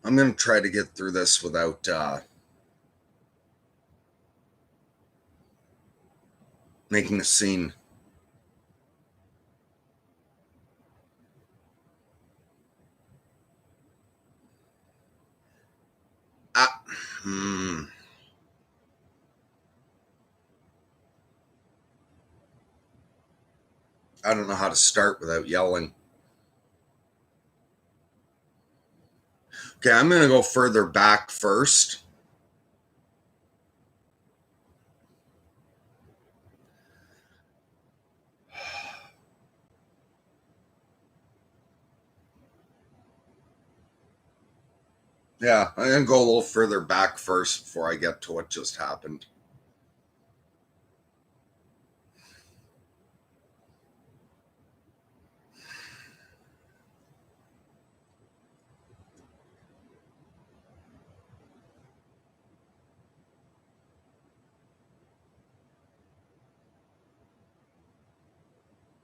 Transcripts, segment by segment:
I'm going to try to get through this without making a scene. Ah, I don't know how to start without yelling. Okay, I'm going to go further back first. Yeah, I'm going to go a little further back first before I get to what just happened.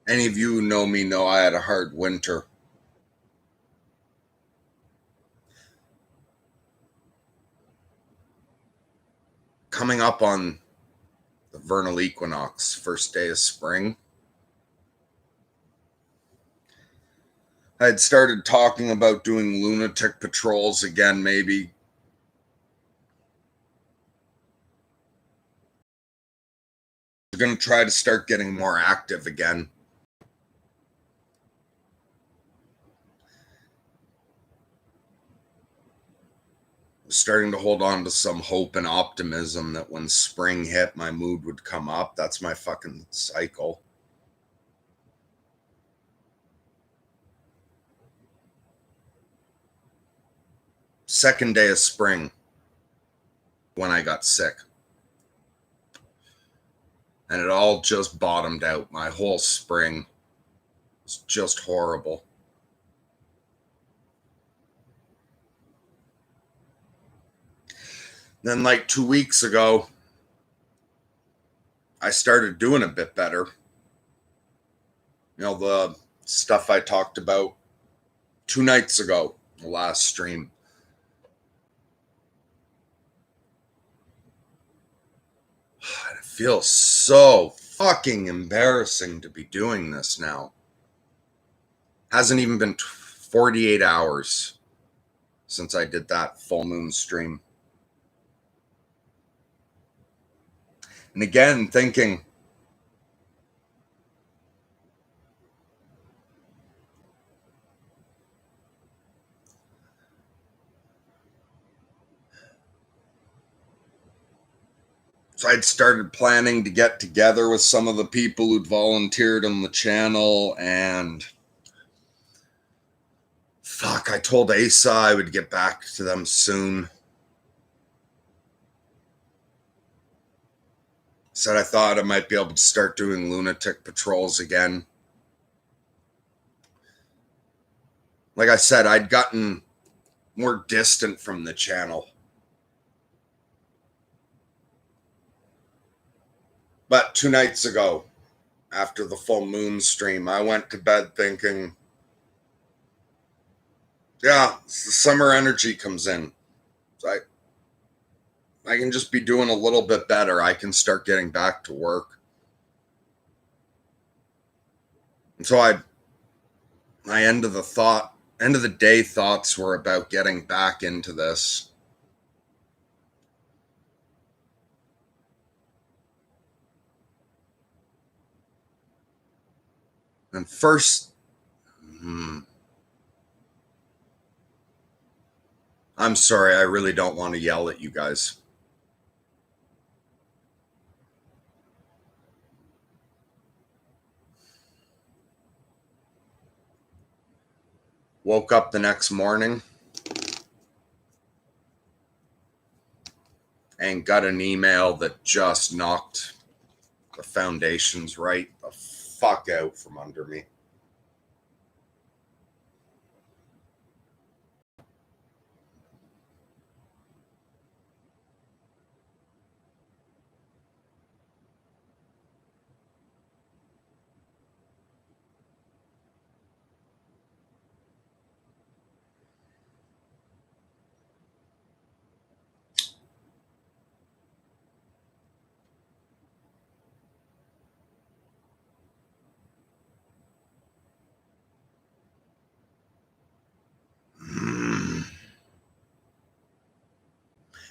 Any of you who know me know I had a hard winter. Coming up on the vernal equinox, first day of spring, I had started talking about doing lunatic patrols again, maybe. I'm going to try to start getting more active again. Starting to hold on to some hope and optimism that when spring hit, my mood would come up. That's my fucking cycle. Second day of spring, when I got sick. And it all just bottomed out. My whole spring was just horrible. Then, like 2 weeks ago, I started doing a bit better. You know, the stuff I talked about 2 nights ago, the last stream. It feels so fucking embarrassing to be doing this now. Hasn't even been 48 hours since I did that full moon stream. And again, thinking, so I'd started planning to get together with some of the people who'd volunteered on the channel, and fuck, I told Asa I would get back to them soon. Said I thought I might be able to start doing lunatic patrols again. Like I said, I'd gotten more distant from the channel. But 2 nights ago, after the full moon stream, I went to bed thinking, yeah, the summer energy comes in. So I can just be doing a little bit better. I can start getting back to work. And so my end of the day thoughts were about getting back into this. And first, I'm sorry, I really don't want to yell at you guys. Woke up the next morning and got an email that just knocked the foundations right the fuck out from under me.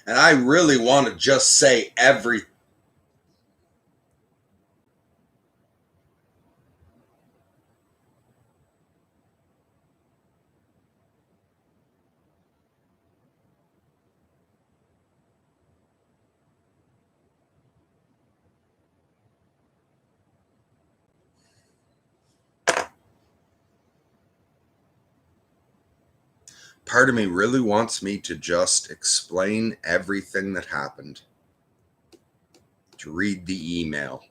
And I really want to just say every. Part of me really wants me to just explain everything that happened. To read the email.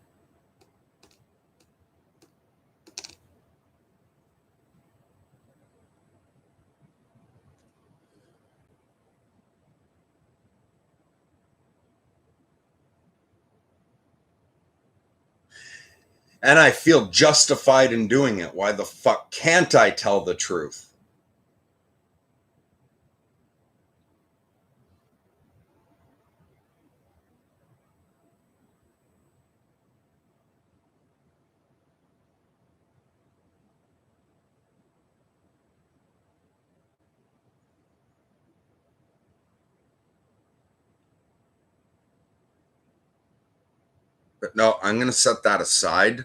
And I feel justified in doing it. Why the fuck can't I tell the truth? But no, I'm going to set that aside.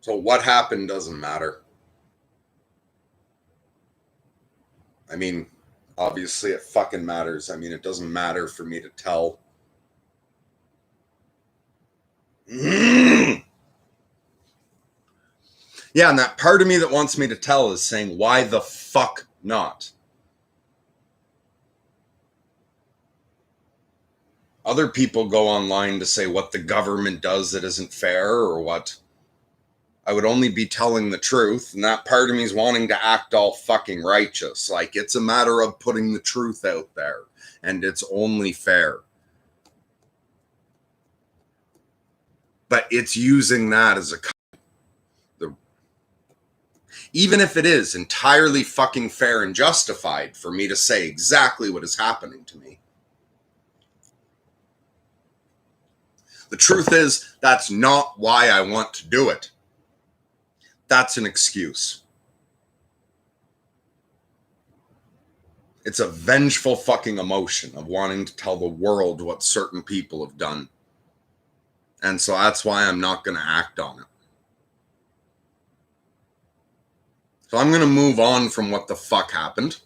So what happened doesn't matter. I mean, obviously it fucking matters. I mean, it doesn't matter for me to tell. Yeah, and that part of me that wants me to tell is saying, why the fuck not? Other people go online to say what the government does that isn't fair or what. I would only be telling the truth, and that part of me is wanting to act all fucking righteous. Like, it's a matter of putting the truth out there, and it's only fair. But it's using that as a the, even if it is entirely fucking fair and justified for me to say exactly what is happening to me. The truth is, that's not why I want to do it. That's an excuse. It's a vengeful fucking emotion of wanting to tell the world what certain people have done. And so that's why I'm not going to act on it. So I'm going to move on from what the fuck happened.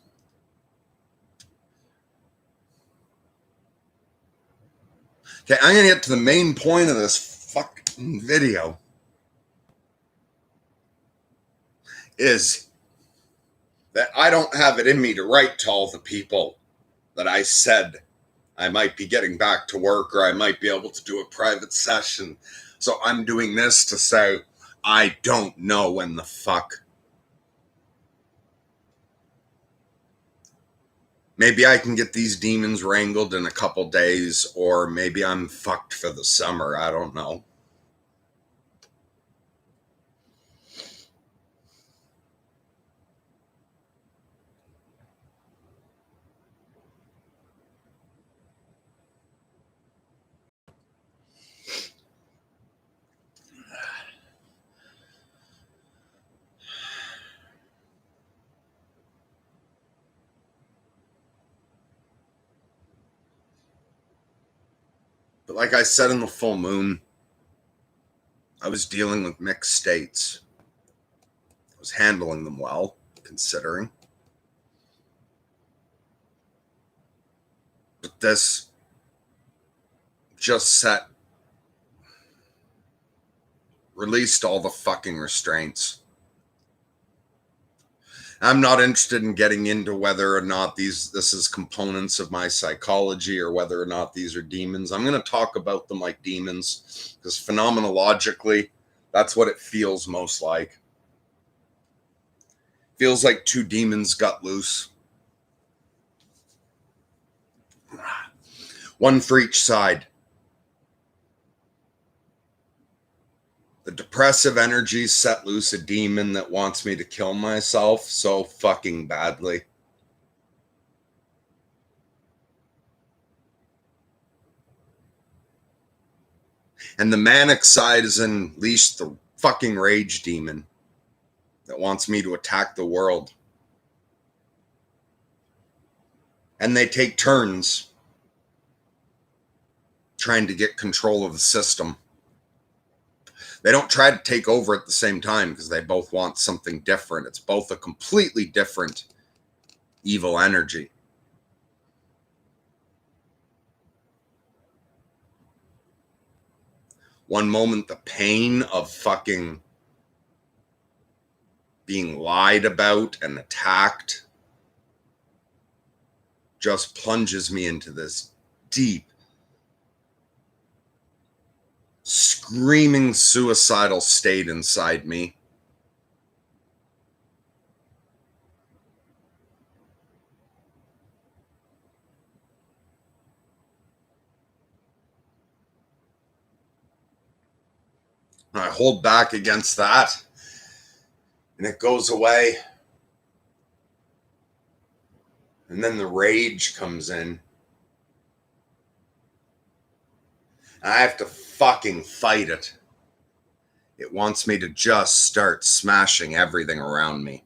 Okay, I'm going to get to the main point of this fucking video. Is that I don't have it in me to write to all the people that I said I might be getting back to work or I might be able to do a private session. So I'm doing this to say, I don't know when the fuck. Maybe I can get these demons wrangled in a couple days, or maybe I'm fucked for the summer. I don't know. But like I said in the full moon, I was dealing with mixed states. I was handling them well, considering. But this just released all the fucking restraints. I'm not interested in getting into whether or not this is components of my psychology or whether or not these are demons. I'm going to talk about them like demons because phenomenologically, that's what it feels most like. Feels like two demons got loose. One for each side. The depressive energy set loose a demon that wants me to kill myself so fucking badly. And the manic side has unleashed the fucking rage demon that wants me to attack the world. And they take turns trying to get control of the system. They don't try to take over at the same time because they both want something different. It's both a completely different evil energy. One moment, the pain of fucking being lied about and attacked just plunges me into this deep, screaming suicidal state inside me. And I hold back against that, and it goes away. And then the rage comes in. And I have to fucking fight it. It wants me to just start smashing everything around me.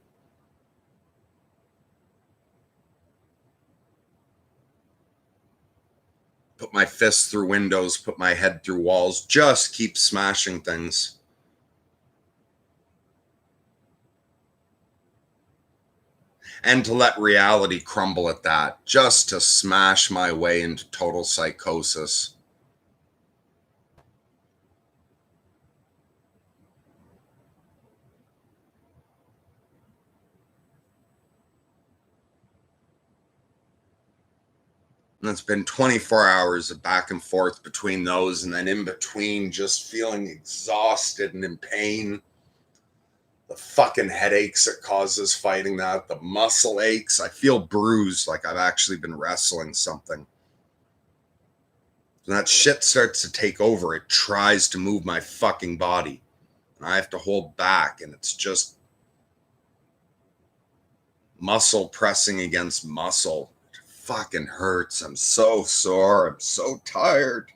Put my fists through windows, put my head through walls, just keep smashing things. And to let reality crumble at that, just to smash my way into total psychosis. And it's been 24 hours of back and forth between those, and then in between just feeling exhausted and in pain. The fucking headaches it causes fighting that, the muscle aches. I feel bruised, like I've actually been wrestling something. And that shit starts to take over. It tries to move my fucking body. And I have to hold back, and it's just muscle pressing against muscle. It fucking hurts. I'm so sore. I'm so tired.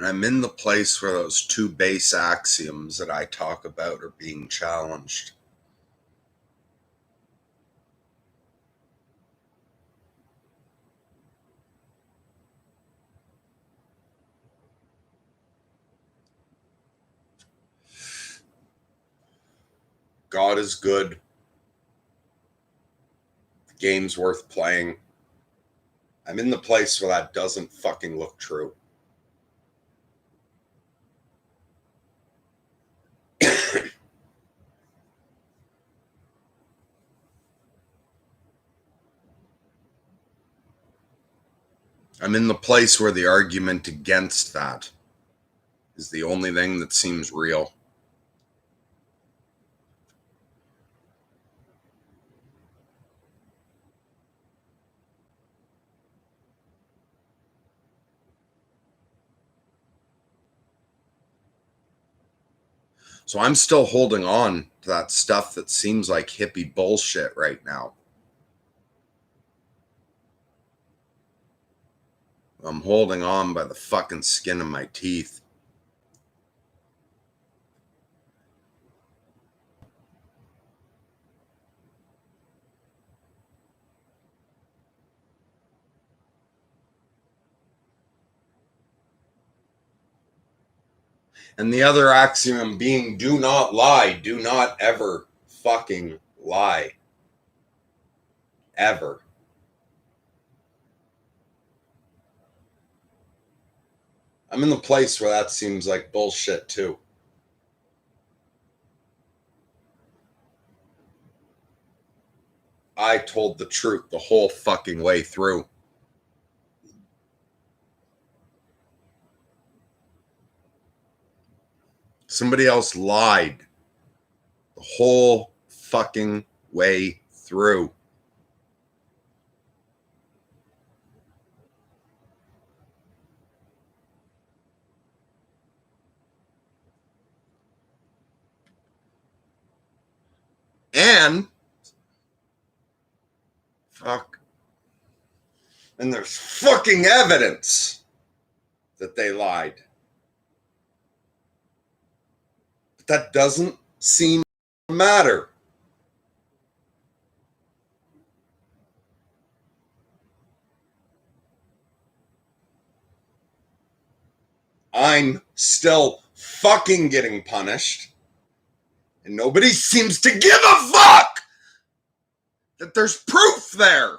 And I'm in the place where those two base axioms that I talk about are being challenged. God is good. The game's worth playing. I'm in the place where that doesn't fucking look true. I'm in the place where the argument against that is the only thing that seems real. So I'm still holding on to that stuff that seems like hippie bullshit right now. I'm holding on by the fucking skin of my teeth. And the other axiom being do not lie. Do not ever fucking lie. Ever. I'm in the place where that seems like bullshit too. I told the truth the whole fucking way through. Somebody else lied the whole fucking way through. And fuck. And there's fucking evidence that they lied. But that doesn't seem to matter. I'm still fucking getting punished. And nobody seems to give a fuck that there's proof there.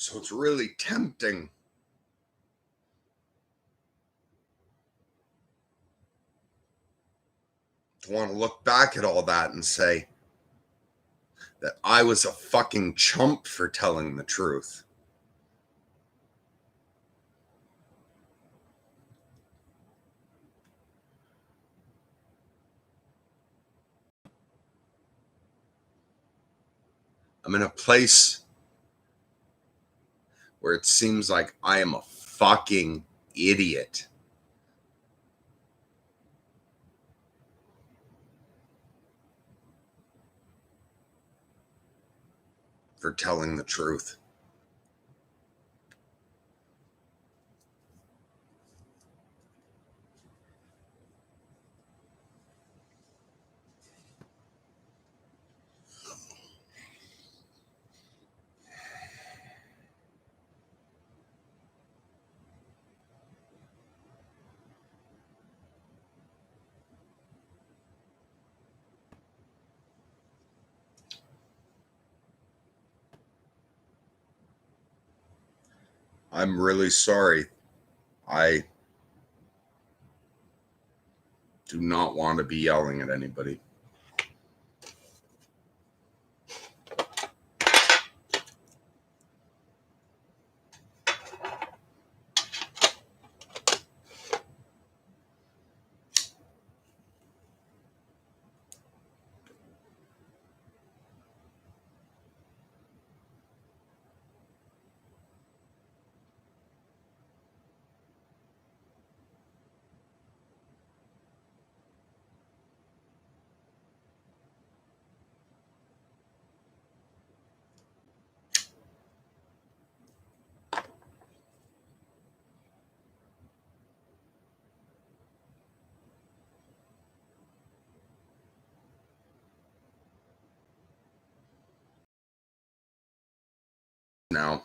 So it's really tempting to want to look back at all that and say that I was a fucking chump for telling the truth. I'm in a place where it seems like I am a fucking idiot for telling the truth. I'm really sorry. I do not want to be yelling at anybody. Now,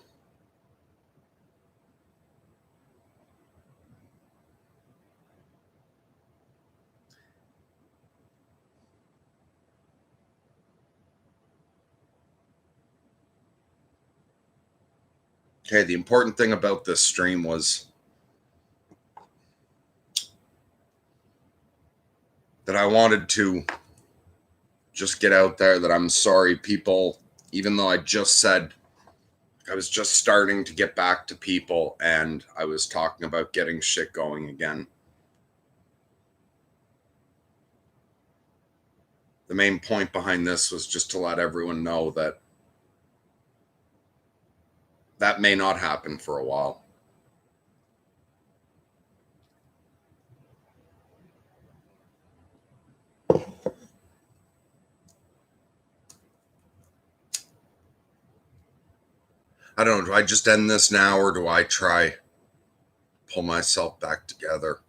okay, the important thing about this stream was that I wanted to just get out there that I'm sorry, people, even though I just said I was just starting to get back to people and I was talking about getting shit going again. The main point behind this was just to let everyone know that that may not happen for a while. I don't know, do I just end this now or do I try pull myself back together?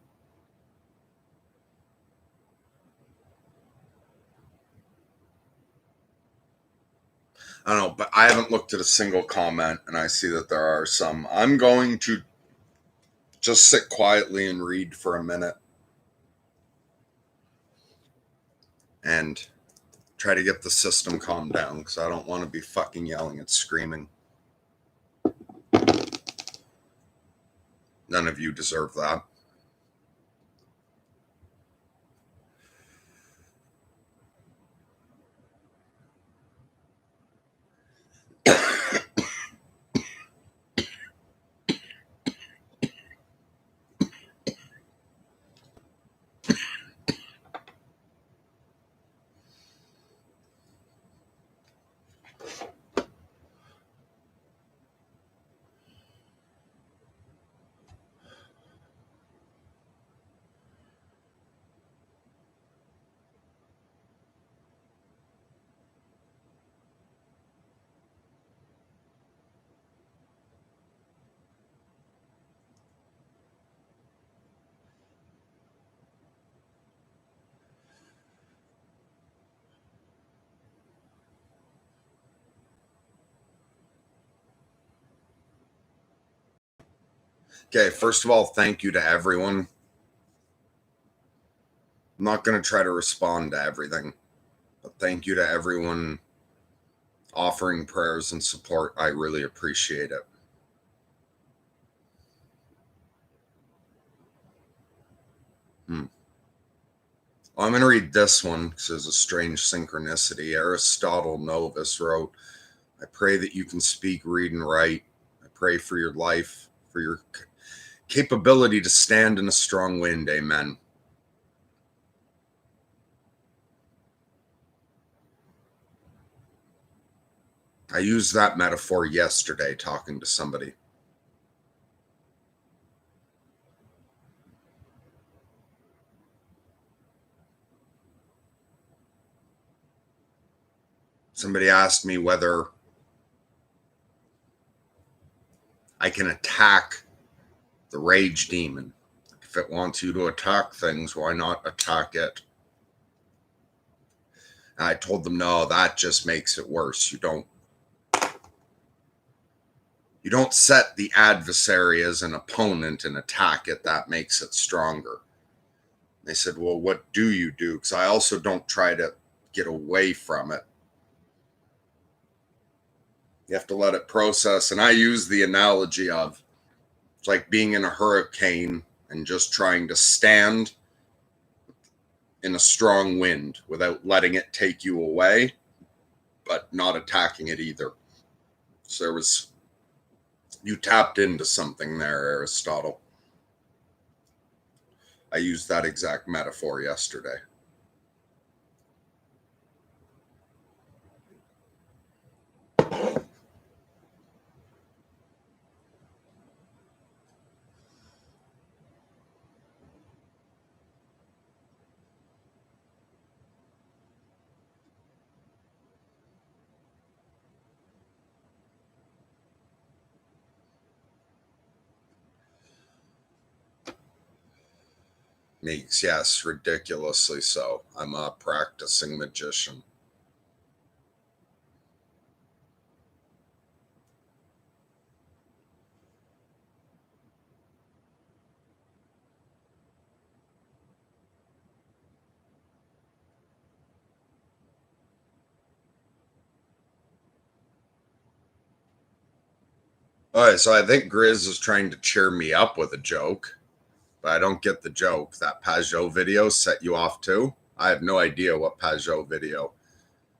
I don't know, but I haven't looked at a single comment and I see that there are some. I'm going to just sit quietly and read for a minute and try to get the system calmed down because I don't want to be fucking yelling and screaming. None of you deserve that. Okay, first of all, thank you to everyone. I'm not going to try to respond to everything, but thank you to everyone offering prayers and support. I really appreciate it. Well, I'm going to read this one because there's a strange synchronicity. Aristotle Novus wrote, I pray that you can speak, read, and write. I pray for your life, for your capability to stand in a strong wind. Amen. I used that metaphor yesterday talking to somebody. Somebody asked me whether I can attack the rage demon. If it wants you to attack things, why not attack it? And I told them, no, that just makes it worse. You don't set the adversary as an opponent and attack it. That makes it stronger. They said, well, what do you do? Because I also don't try to get away from it. You have to let it process. And I use the analogy of it's like being in a hurricane and just trying to stand in a strong wind without letting it take you away, but not attacking it either. So you tapped into something there, Aristotle. I used that exact metaphor yesterday. Meeks, yes, ridiculously so. I'm a practicing magician. All right, so I think Grizz is trying to cheer me up with a joke, but I don't get the joke. That Pajot video set you off too? I have no idea what Pajot video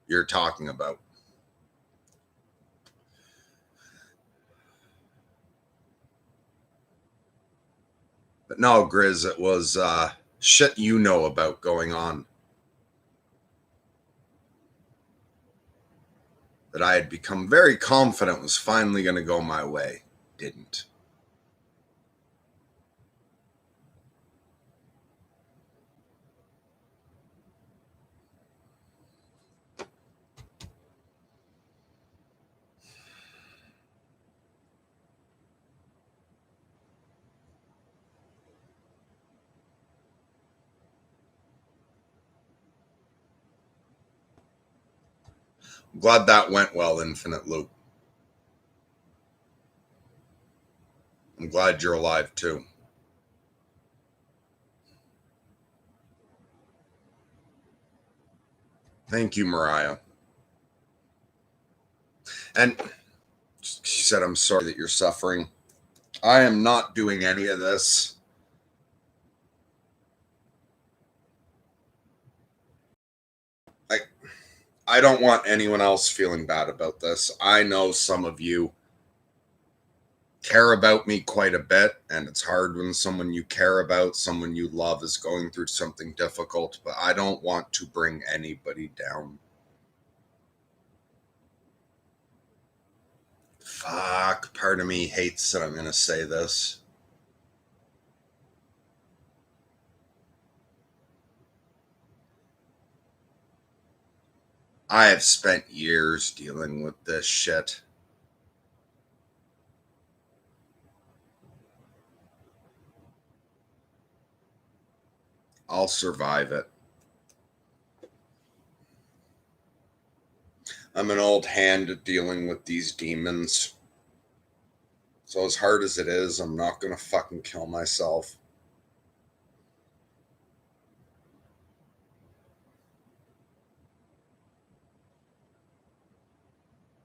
you're talking about. But no, Grizz, it was shit you know about going on. That I had become very confident was finally going to go my way. Didn't. I'm glad that went well, Infinite Loop. I'm glad you're alive too. Thank you, Mariah. And she said, I'm sorry that you're suffering. I am not doing any of this. I don't want anyone else feeling bad about this. I know some of you care about me quite a bit, and it's hard when someone you care about, someone you love, is going through something difficult, but I don't want to bring anybody down. Fuck, part of me hates that I'm going to say this. I have spent years dealing with this shit. I'll survive it. I'm an old hand at dealing with these demons. So as hard as it is, I'm not going to fucking kill myself.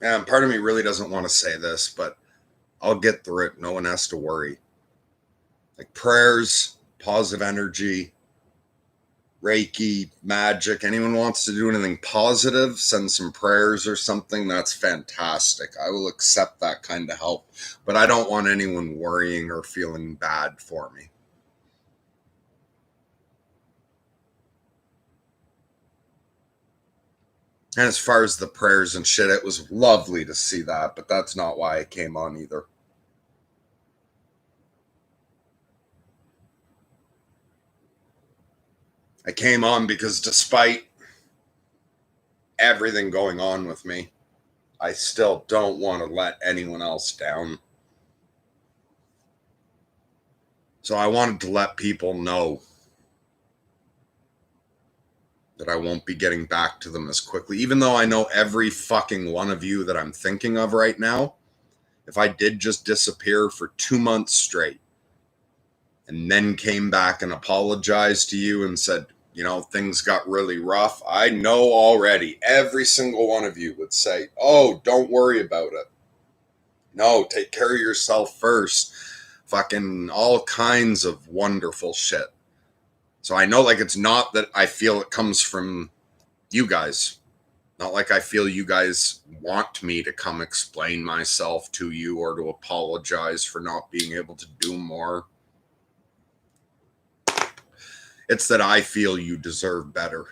And part of me really doesn't want to say this, but I'll get through it. No one has to worry. Like prayers, positive energy, Reiki, magic. Anyone wants to do anything positive, send some prayers or something. That's fantastic. I will accept that kind of help. But I don't want anyone worrying or feeling bad for me. And as far as the prayers and shit, it was lovely to see that, but that's not why I came on either. I came on because despite everything going on with me, I still don't want to let anyone else down. So I wanted to let people know that I won't be getting back to them as quickly, even though I know every fucking one of you that I'm thinking of right now. If I did just disappear for 2 months straight and then came back and apologized to you and said, you know, things got really rough, I know already every single one of you would say, oh, don't worry about it. No, take care of yourself first. Fucking all kinds of wonderful shit. So I know, like, it's not that I feel it comes from you guys. Not like I feel you guys want me to come explain myself to you or to apologize for not being able to do more. It's that I feel you deserve better.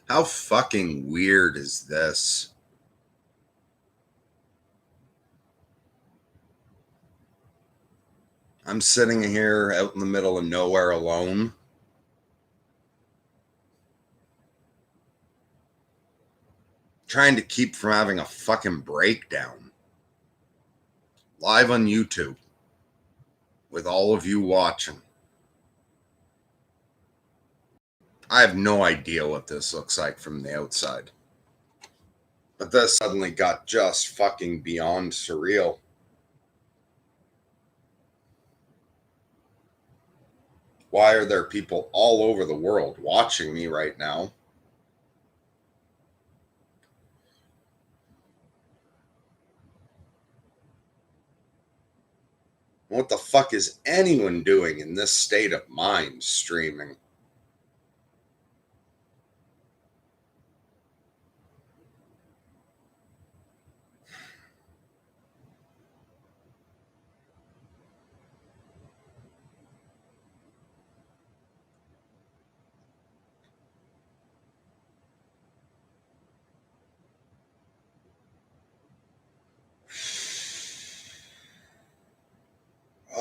How fucking weird is this? I'm sitting here out in the middle of nowhere alone. trying to keep from having a fucking breakdown. Live on YouTube with all of you watching. I have no idea what this looks like from the outside. But this suddenly got just fucking beyond surreal. Why are there people all over the world watching me right now? What the fuck is anyone doing in this state of mind streaming?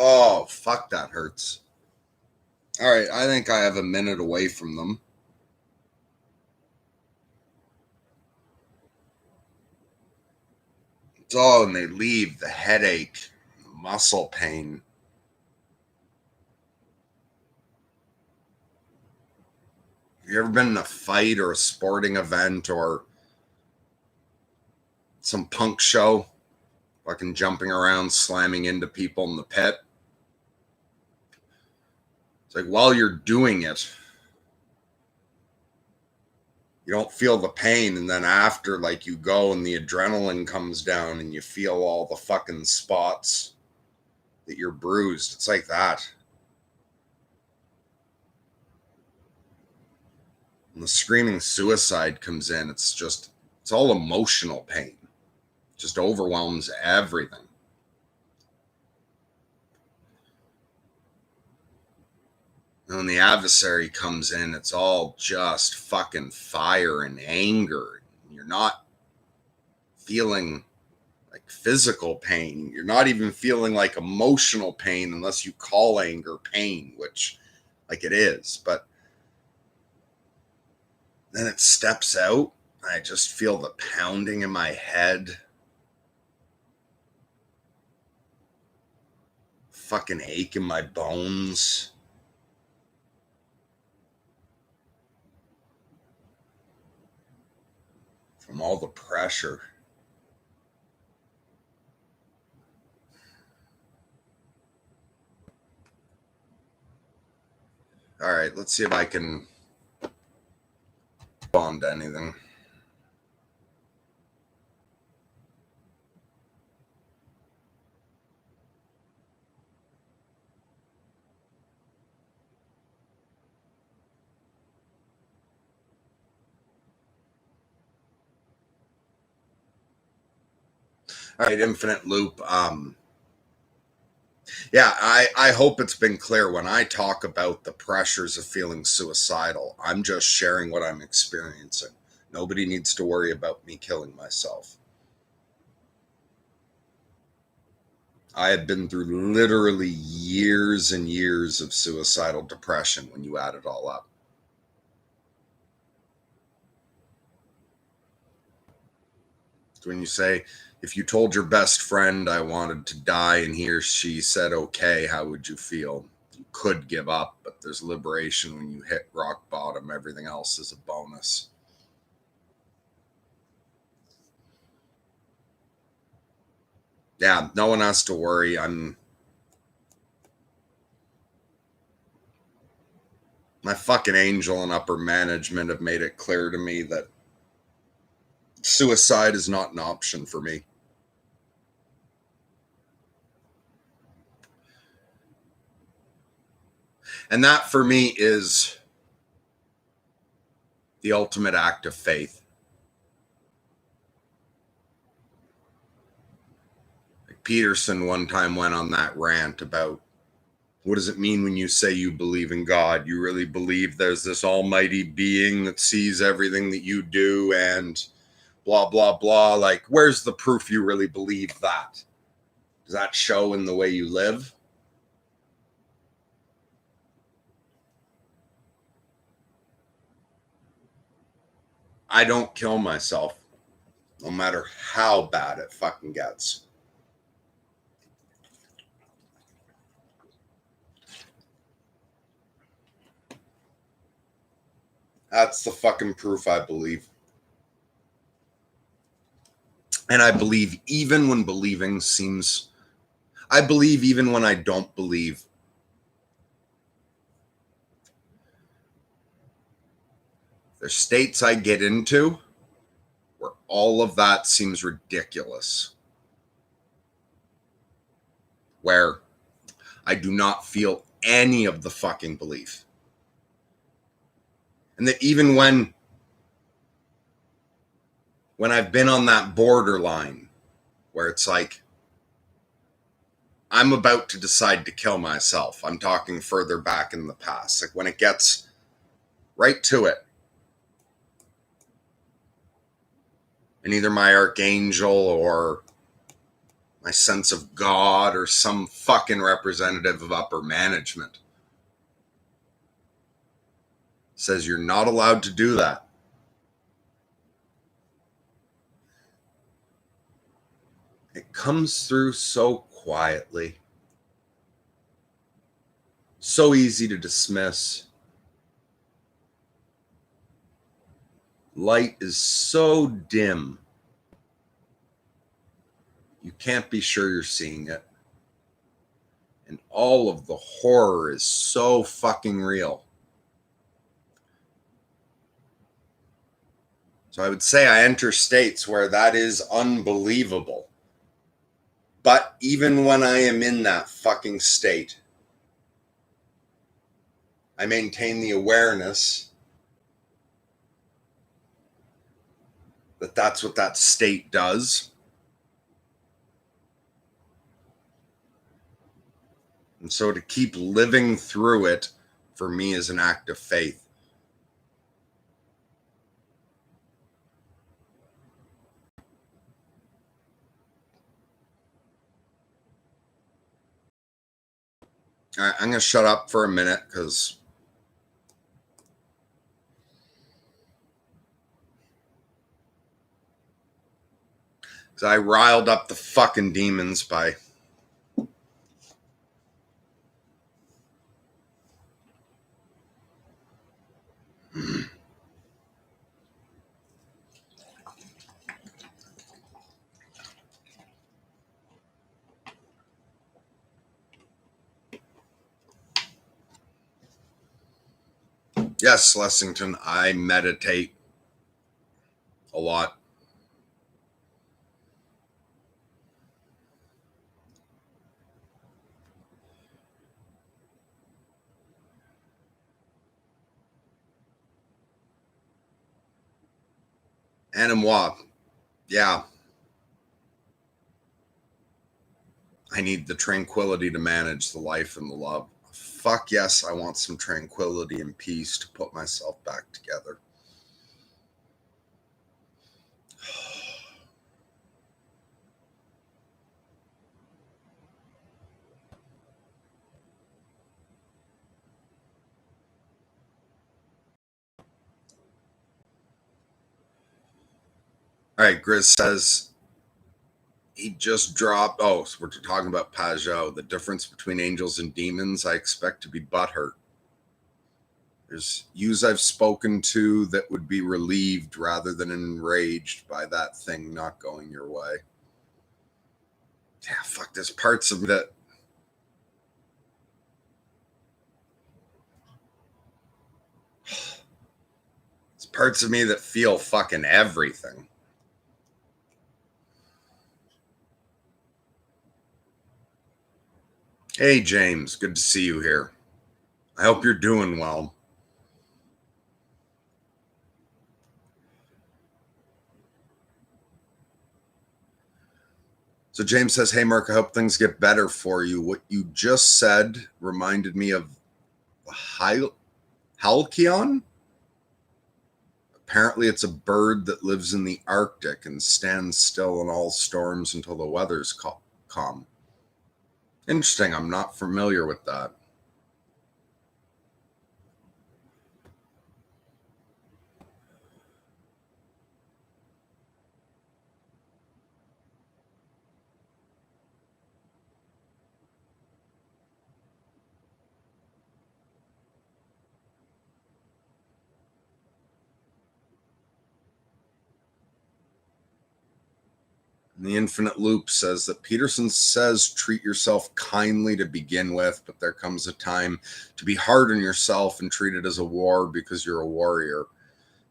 Oh, fuck, that hurts. All right, I think I have a minute away from them. Oh, and they leave the headache, the muscle pain. Have you ever been in a fight or a sporting event or some punk show? Fucking jumping around, slamming into people in the pit. It's like while you're doing it, you don't feel the pain. And then after, like, you go and the adrenaline comes down and you feel all the fucking spots that you're bruised. It's like that. When the screaming suicide comes in, it's all emotional pain. It just overwhelms everything. And when the adversary comes in, it's all just fucking fire and anger. You're not feeling like physical pain. You're not even feeling like emotional pain unless you call anger pain, which, like, it is. But then it steps out. I just feel the pounding in my head. Fucking ache in my bones. From all the pressure. All right, let's see if I can bond to anything. All right, infinite loop. Yeah, I hope it's been clear when I talk about the pressures of feeling suicidal. I'm just sharing what I'm experiencing. Nobody needs to worry about me killing myself. I have been through literally years and years of suicidal depression when you add it all up. So when you say, if you told your best friend I wanted to die and he or she said, okay, how would you feel? You could give up, but there's liberation when you hit rock bottom. Everything else is a bonus. Yeah, no one has to worry. My fucking angel and upper management have made it clear to me that suicide is not an option for me. And that for me is the ultimate act of faith. Like Peterson one time went on that rant about, what does it mean when you say you believe in God? You really believe there's this almighty being that sees everything that you do and blah, blah, blah. Like, where's the proof you really believe that? Does that show in the way you live? I don't kill myself. no matter how bad it fucking gets. That's the fucking proof I believe. And I believe even when believing seems... I believe even when I don't believe. There's states I get into where all of that seems ridiculous. Where I do not feel any of the fucking belief. And that even when I've been on that borderline where it's like, I'm about to decide to kill myself. I'm talking further back in the past. Like when it gets right to it. And either my archangel or my sense of God or some fucking representative of upper management says you're not allowed to do that. It comes through so quietly. So easy to dismiss. Light is so dim. You can't be sure you're seeing it. And all of the horror is so fucking real. So I would say I enter states where that is unbelievable. But even when I am in that fucking state, I maintain the awareness that that's what that state does. And so to keep living through it, for me, is an act of faith. All right, I'm going to shut up for a minute because I riled up the fucking demons by yes, Lessington, I meditate a lot. Animois, yeah. I need the tranquility to manage the life and the love. Fuck yes, I want some tranquility and peace to put myself back together. All right, Grizz says he just dropped. Oh, so we're talking about Pajot. The difference between angels and demons, I expect to be butthurt. There's yous I've spoken to that would be relieved rather than enraged by that thing not going your way. Yeah, fuck, there's parts of that. There's parts of me that feel fucking everything. Hey, James, good to see you here. I hope you're doing well. So James says, hey, Mark, I hope things get better for you. What you just said reminded me of Halcyon. Apparently, it's a bird that lives in the Arctic and stands still in all storms until the weather's calm. Interesting. I'm not familiar with that. The Infinite Loop says that Peterson says treat yourself kindly to begin with, but there comes a time to be hard on yourself and treat it as a war because you're a warrior.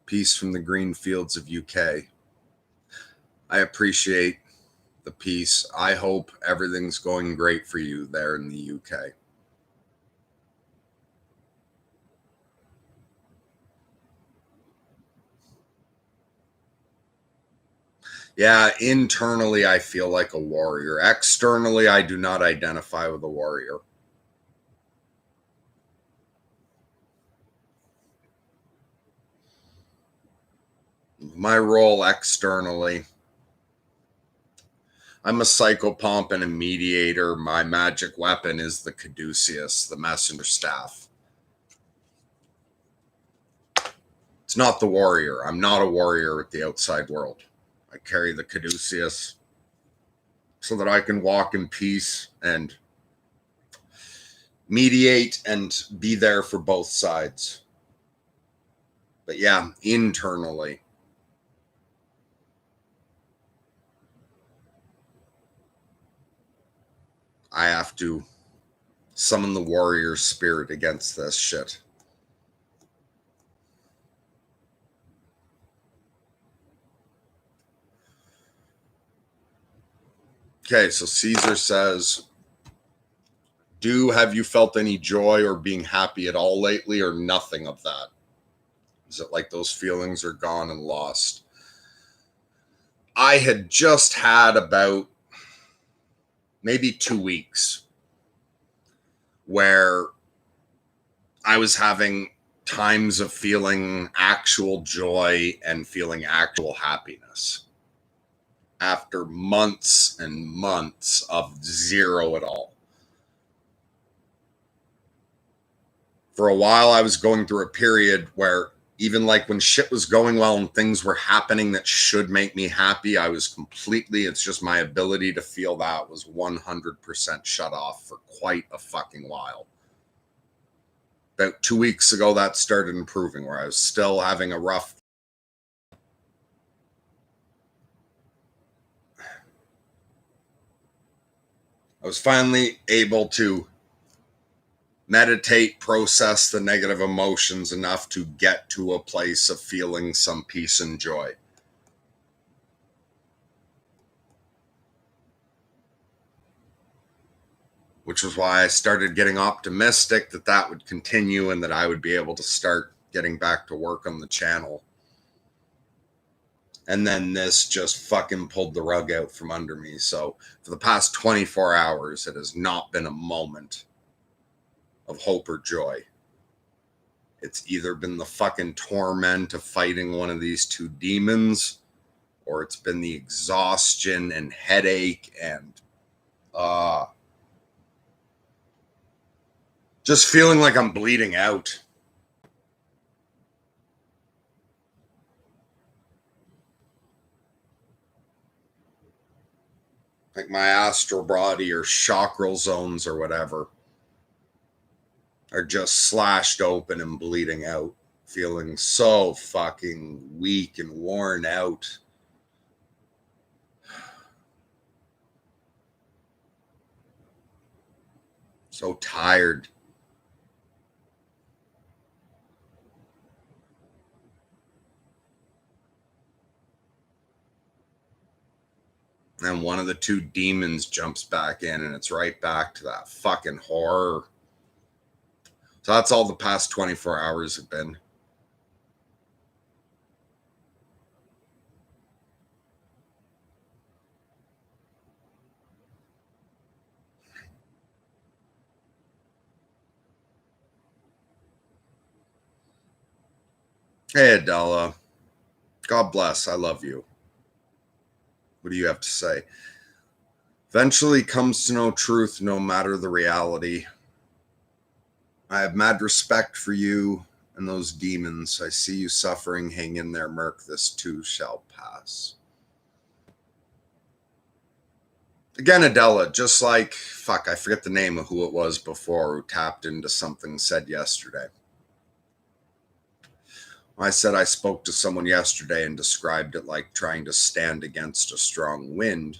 Peace from the green fields of UK. I appreciate the peace. I hope everything's going great for you there in the UK. Yeah, internally I feel like a warrior. Externally, I do not identify with a warrior. My role externally, I'm a psychopomp and a mediator. My magic weapon is the caduceus, the messenger staff. It's not the warrior. I'm not a warrior with the outside world. I carry the caduceus so that I can walk in peace and mediate and be there for both sides. But yeah, internally, I have to summon the warrior spirit against this shit. Okay, so Caesar says, have you felt any joy or being happy at all lately, or nothing of that? Is it like those feelings are gone and lost? I had just had about maybe 2 weeks where I was having times of feeling actual joy and feeling actual happiness after months and months of zero at all. For a while, I was going through a period where even like when shit was going well and things were happening that should make me happy, I was completely, it's just my ability to feel that was 100% shut off for quite a fucking while. About 2 weeks ago, that started improving, where I was still having a rough. I was finally able to meditate, process the negative emotions enough to get to a place of feeling some peace and joy. Which was why I started getting optimistic that that would continue and that I would be able to start getting back to work on the channel. And then this just fucking pulled the rug out from under me. So for the past 24 hours, it has not been a moment of hope or joy. It's either been the fucking torment of fighting one of these two demons, or it's been the exhaustion and headache and just feeling like I'm bleeding out. Like my astral body or chakral zones or whatever are just slashed open and bleeding out, feeling so fucking weak and worn out. So tired. And one of the two demons jumps back in, and it's right back to that fucking horror. So that's all the past 24 hours have been. Hey, Adela. God bless. I love you. What do you have to say? Eventually comes to know truth no matter the reality. I have mad respect for you and those demons. I see you suffering. Hang in there, Merc. This too shall pass. Again, Adela, just like, fuck, I forget the name of who it was before who tapped into something said yesterday. I said I spoke to someone yesterday and described it like trying to stand against a strong wind.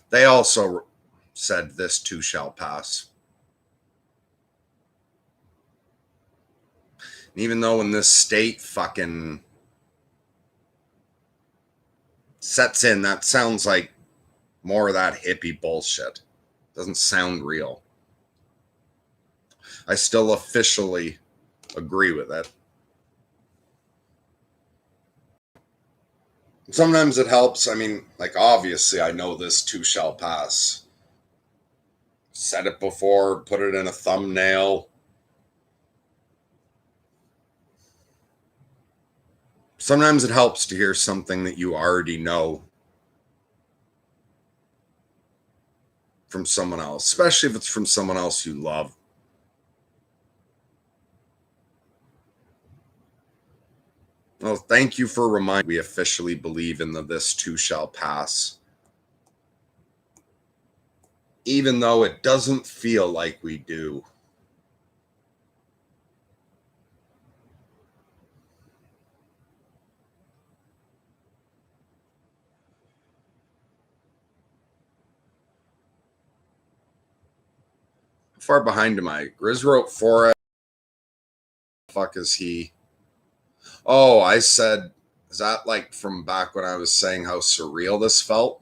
They also said this too shall pass. And even though in this state fucking sets in, that sounds like more of that hippie bullshit. Doesn't sound real. I still officially agree with it. Sometimes it helps. I mean, like, obviously, I know this too shall pass. Said it before, put it in a thumbnail. Sometimes it helps to hear something that you already know from someone else, especially if it's from someone else you love. Well, thank you for reminding me we officially believe in the this too shall pass. Even though it doesn't feel like we do. How far behind am I? Grizz wrote 4. Fuck is he? Oh, I said, is that like from back when I was saying how surreal this felt?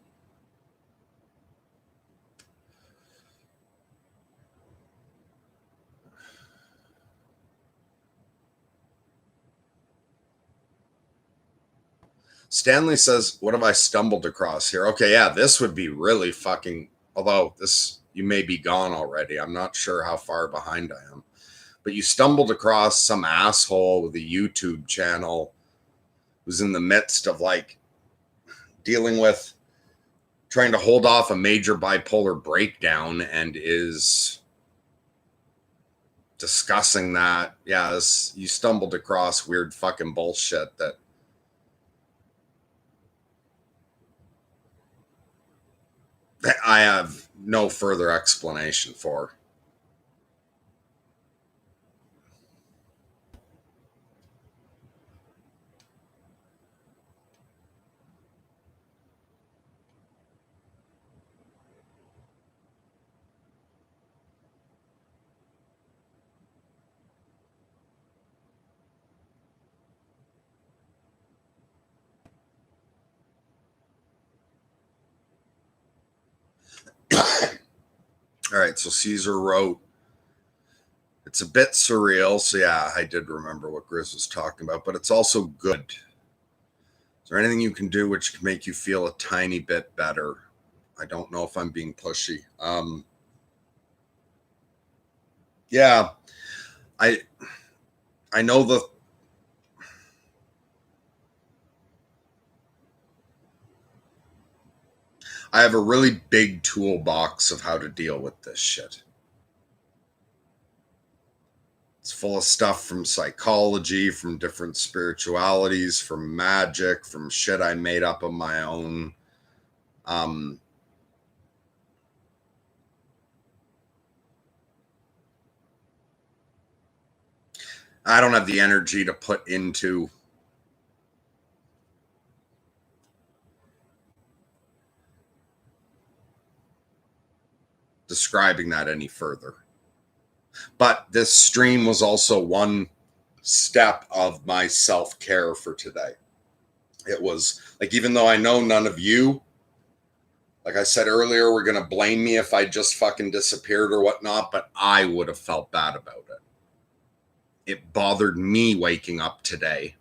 Stanley says, what have I stumbled across here? Okay, yeah, this would be really fucking, although this, you may be gone already. I'm not sure how far behind I am. But you stumbled across some asshole with a YouTube channel who's in the midst of like dealing with trying to hold off a major bipolar breakdown and is discussing that. Yeah, you stumbled across weird fucking bullshit that I have no further explanation for. All right, so Caesar wrote, it's a bit surreal. So, yeah, I did remember what Grizz was talking about, but it's also good. Is there anything you can do which can make you feel a tiny bit better? I don't know if I'm being pushy. Yeah, I I know I have a really big toolbox of how to deal with this shit. It's full of stuff from psychology, from different spiritualities, from magic, from shit I made up on my own. Um, I don't have the energy to put into describing that any further. But this stream was also one step of my self care for today. It was like, even though I know none of you, like I said earlier, were going to blame me if I just fucking disappeared or whatnot, but I would have felt bad about it. It bothered me waking up today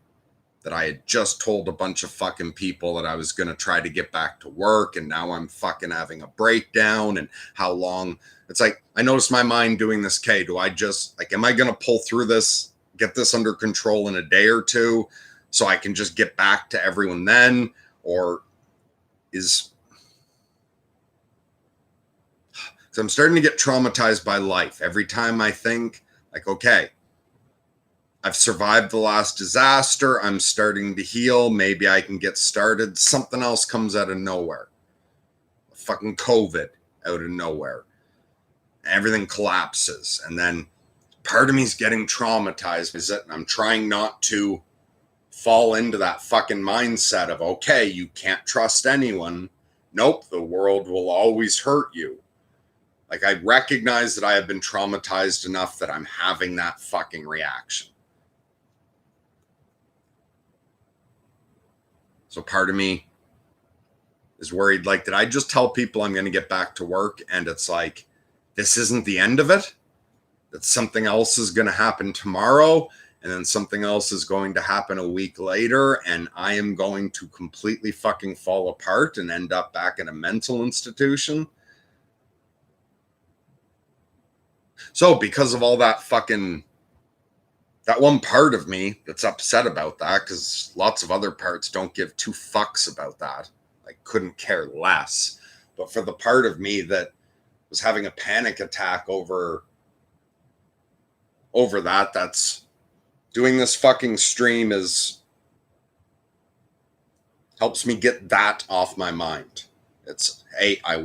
that I had just told a bunch of fucking people that I was going to try to get back to work, and now I'm fucking having a breakdown, and how long. It's like, I noticed my mind doing this. Do I just, like, am I going to pull through this, get this under control in a day or two so I can just get back to everyone then? Or is, because I'm starting to get traumatized by life. Every time I think, like, okay, I've survived the last disaster. I'm starting to heal. Maybe I can get started. Something else comes out of nowhere. Fucking COVID out of nowhere. Everything collapses. And then part of me's getting traumatized, is it? And I'm trying not to fall into that fucking mindset of, okay, you can't trust anyone. Nope, the world will always hurt you. Like, I recognize that I have been traumatized enough that I'm having that fucking reaction. So part of me is worried, like, did I just tell people I'm going to get back to work? And it's like, this isn't the end of it. That something else is going to happen tomorrow. And then something else is going to happen a week later. And I am going to completely fucking fall apart and end up back in a mental institution. So because of all that fucking, that one part of me that's upset about that, because lots of other parts don't give two fucks about that. I couldn't care less. But for the part of me that was having a panic attack over that, that's doing this fucking stream is helps me get that off my mind. It's, hey, I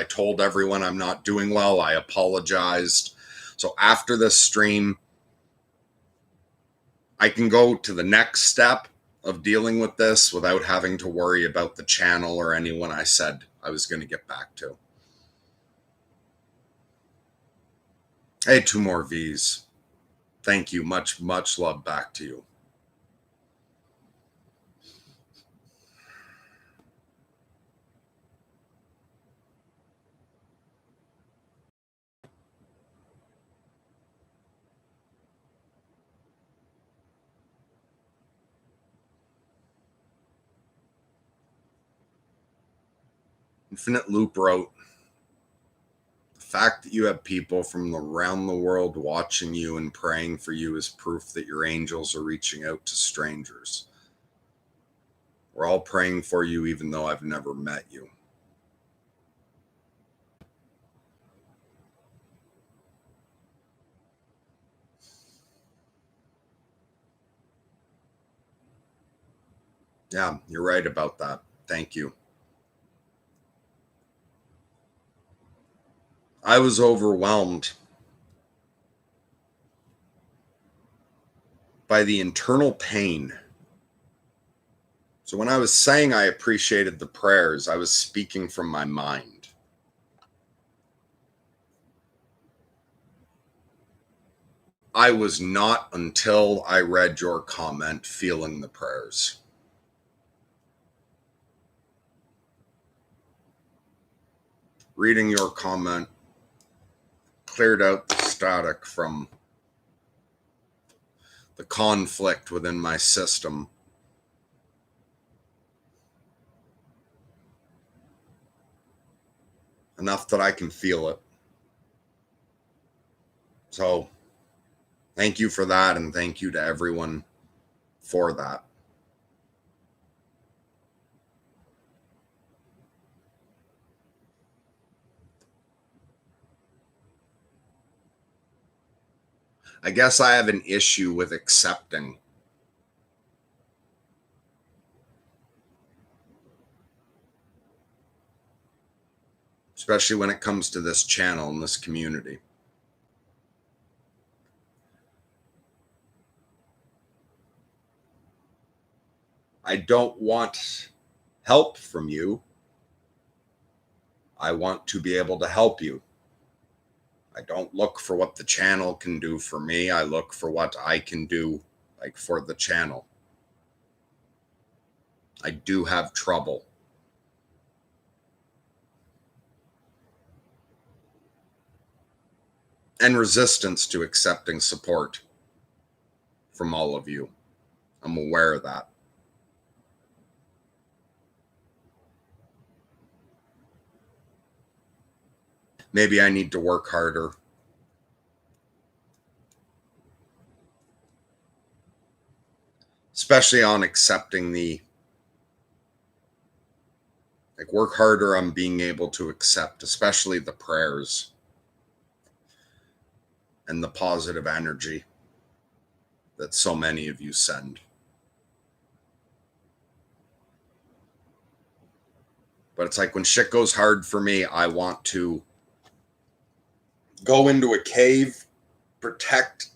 told everyone I'm not doing well. I apologized. So after this stream, I can go to the next step of dealing with this without having to worry about the channel or anyone I said I was going to get back to. Hey, 2 more V's. Thank you. Much, much love back to you. Infinite Loop wrote, the fact that you have people from around the world watching you and praying for you is proof that your angels are reaching out to strangers. We're all praying for you, even though I've never met you. Yeah, you're right about that. Thank you. I was overwhelmed by the internal pain. So when I was saying I appreciated the prayers, I was speaking from my mind. I was not, until I read your comment, feeling the prayers. Reading your comment cleared out the static from the conflict within my system. Enough that I can feel it. So thank you for that, and thank you to everyone for that. I guess I have an issue with accepting. Especially when it comes to this channel and this community. I don't want help from you. I want to be able to help you. I don't look for what the channel can do for me. I look for what I can do, like, for the channel. I do have trouble. And resistance to accepting support from all of you. I'm aware of that. Maybe I need to work harder. Especially on accepting work harder on being able to accept, especially the prayers and the positive energy that so many of you send. But it's like when shit goes hard for me, I want to go into a cave, protect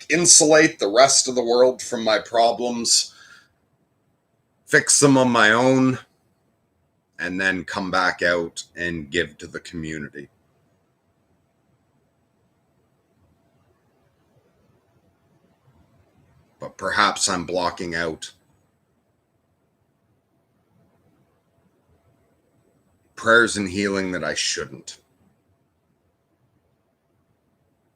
insulate the rest of the world from my problems, fix them on my own, and then come back out and give to the community. But perhaps I'm blocking out prayers and healing that I shouldn't.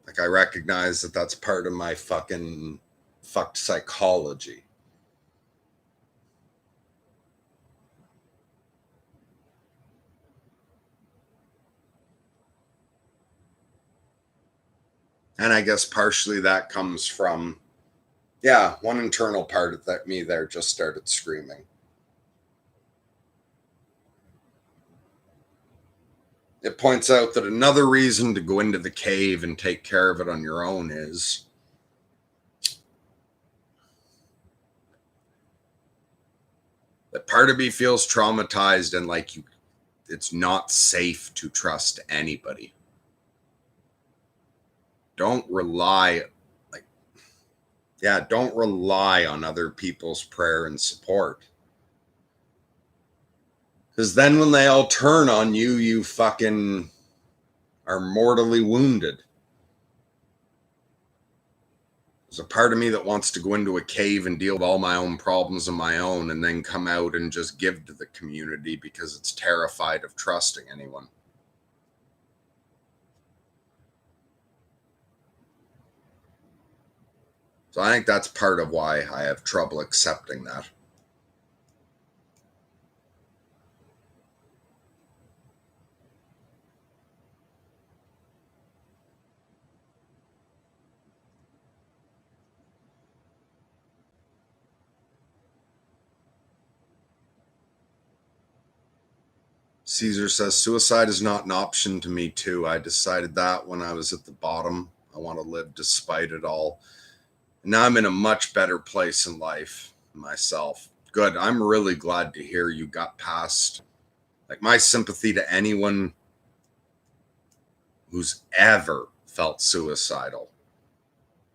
Like, I recognize that that's part of my fucking fucked psychology. And I guess partially that comes from, yeah, one internal part of that me there just started screaming. It points out that another reason to go into the cave and take care of it on your own is that part of me feels traumatized and like it's not safe to trust anybody. Don't rely on other people's prayer and support. Because then when they all turn on you, you fucking are mortally wounded. There's a part of me that wants to go into a cave and deal with all my own problems on my own and then come out and just give to the community because it's terrified of trusting anyone. So I think that's part of why I have trouble accepting that. Caesar says, suicide is not an option to me too. I decided that when I was at the bottom. I want to live despite it all. And now I'm in a much better place in life myself. Good. I'm really glad to hear you got past. Like, my sympathy to anyone who's ever felt suicidal,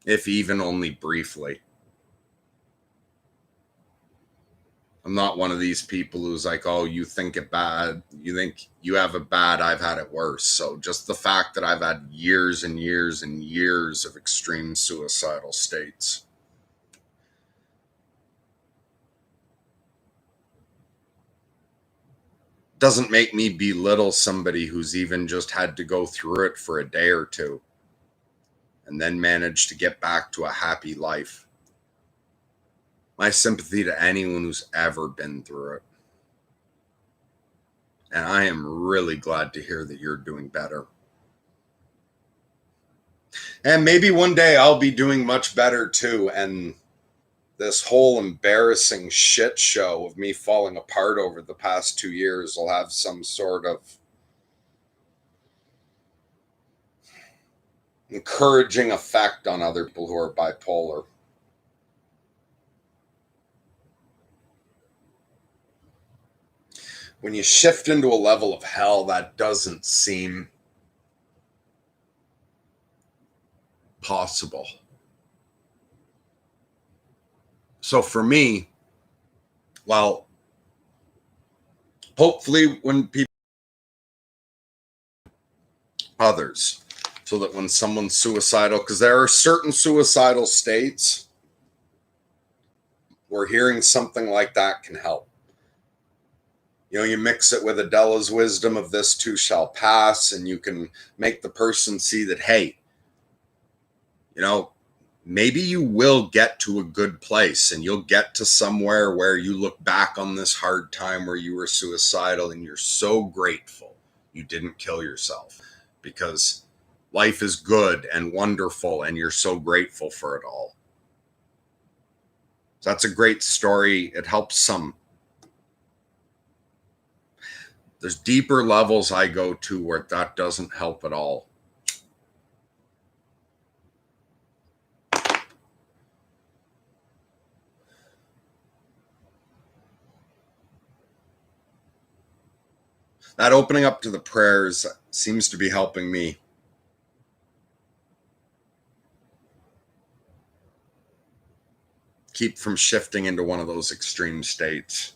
if even only briefly. I'm not one of these people who's like, oh, you think it bad. You think you have it bad. I've had it worse. So just the fact that I've had years and years and years of extreme suicidal states doesn't make me belittle somebody who's even just had to go through it for a day or two and then manage to get back to a happy life. My sympathy to anyone who's ever been through it. And I am really glad to hear that you're doing better. And maybe one day I'll be doing much better too. And this whole embarrassing shit show of me falling apart over the past 2 years will have some sort of encouraging effect on other people who are bipolar. When you shift into a level of hell, that doesn't seem possible. So for me, well, hopefully when people, others, so that when someone's suicidal, because there are certain suicidal states where hearing something like that can help. You know, you mix it with Adela's wisdom of this too shall pass, and you can make the person see that, hey, you know, maybe you will get to a good place and you'll get to somewhere where you look back on this hard time where you were suicidal and you're so grateful you didn't kill yourself because life is good and wonderful and you're so grateful for it all. So that's a great story. It helps some. There's deeper levels I go to where that doesn't help at all. That opening up to the prayers seems to be helping me. keep from shifting into one of those extreme states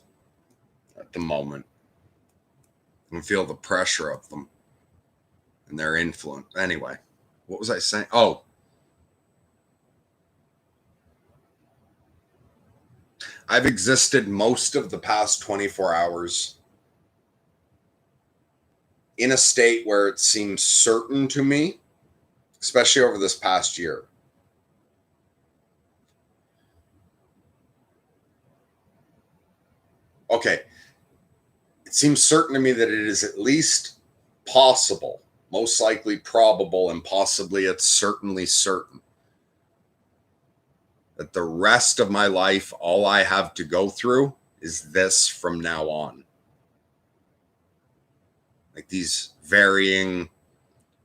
at the moment and feel the pressure of them and their influence. Anyway, what was I saying? Oh, I've existed most of the past 24 hours in a state where it seems certain to me, especially over this past year. Okay, it seems certain to me that it is at least possible, most likely probable, and possibly it's certainly certain that the rest of my life, all I have to go through is this from now on. Like these varying,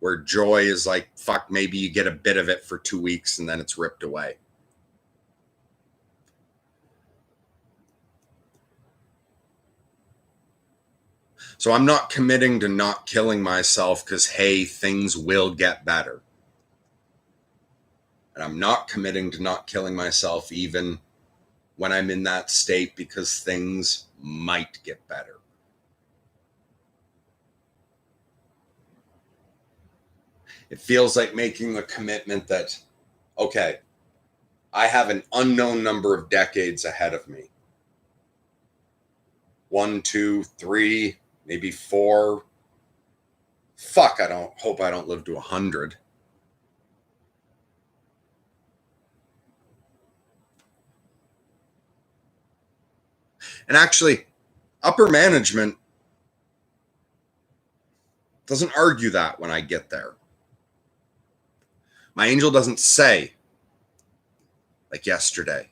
where joy is like, fuck, maybe you get a bit of it for 2 weeks and then it's ripped away. So I'm not committing to not killing myself because, hey, things will get better. And I'm not committing to not killing myself even when I'm in that state because things might get better. It feels like making the commitment that, okay, I have an unknown number of decades ahead of me. 1, 2, 3, maybe 4. Fuck, hope I don't live to 100. And actually, upper management doesn't argue that when I get there. My angel doesn't say, like yesterday,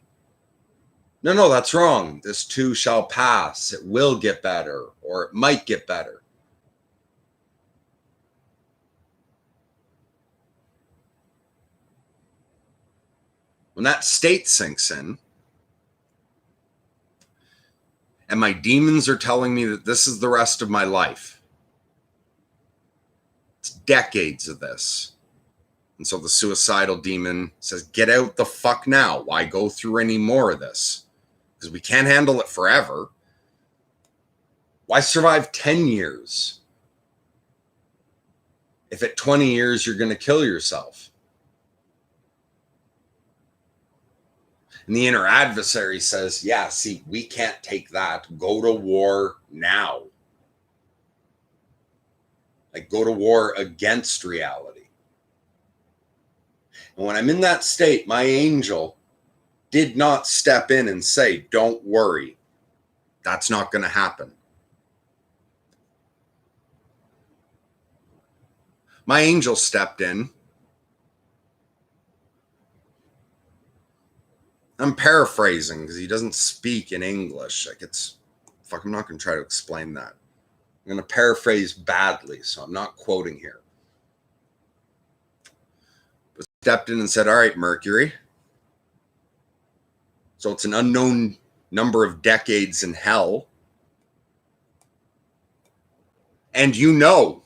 no, that's wrong. This too shall pass. It will get better, or it might get better. When that state sinks in, and my demons are telling me that this is the rest of my life, it's decades of this. And so the suicidal demon says, get out the fuck now. Why go through any more of this? Because we can't handle it forever. Why survive 10 years if at 20 years you're going to kill yourself? And the inner adversary says, yeah, see, we can't take that. Go to war now. Like, go to war against reality. And when I'm in that state, my angel did not step in and say, don't worry. That's not going to happen. My angel stepped in. I'm paraphrasing because he doesn't speak in English. Like I'm not going to try to explain that. I'm going to paraphrase badly, so I'm not quoting here. But stepped in and said, all right, Mercury. So it's an unknown number of decades in hell. And you know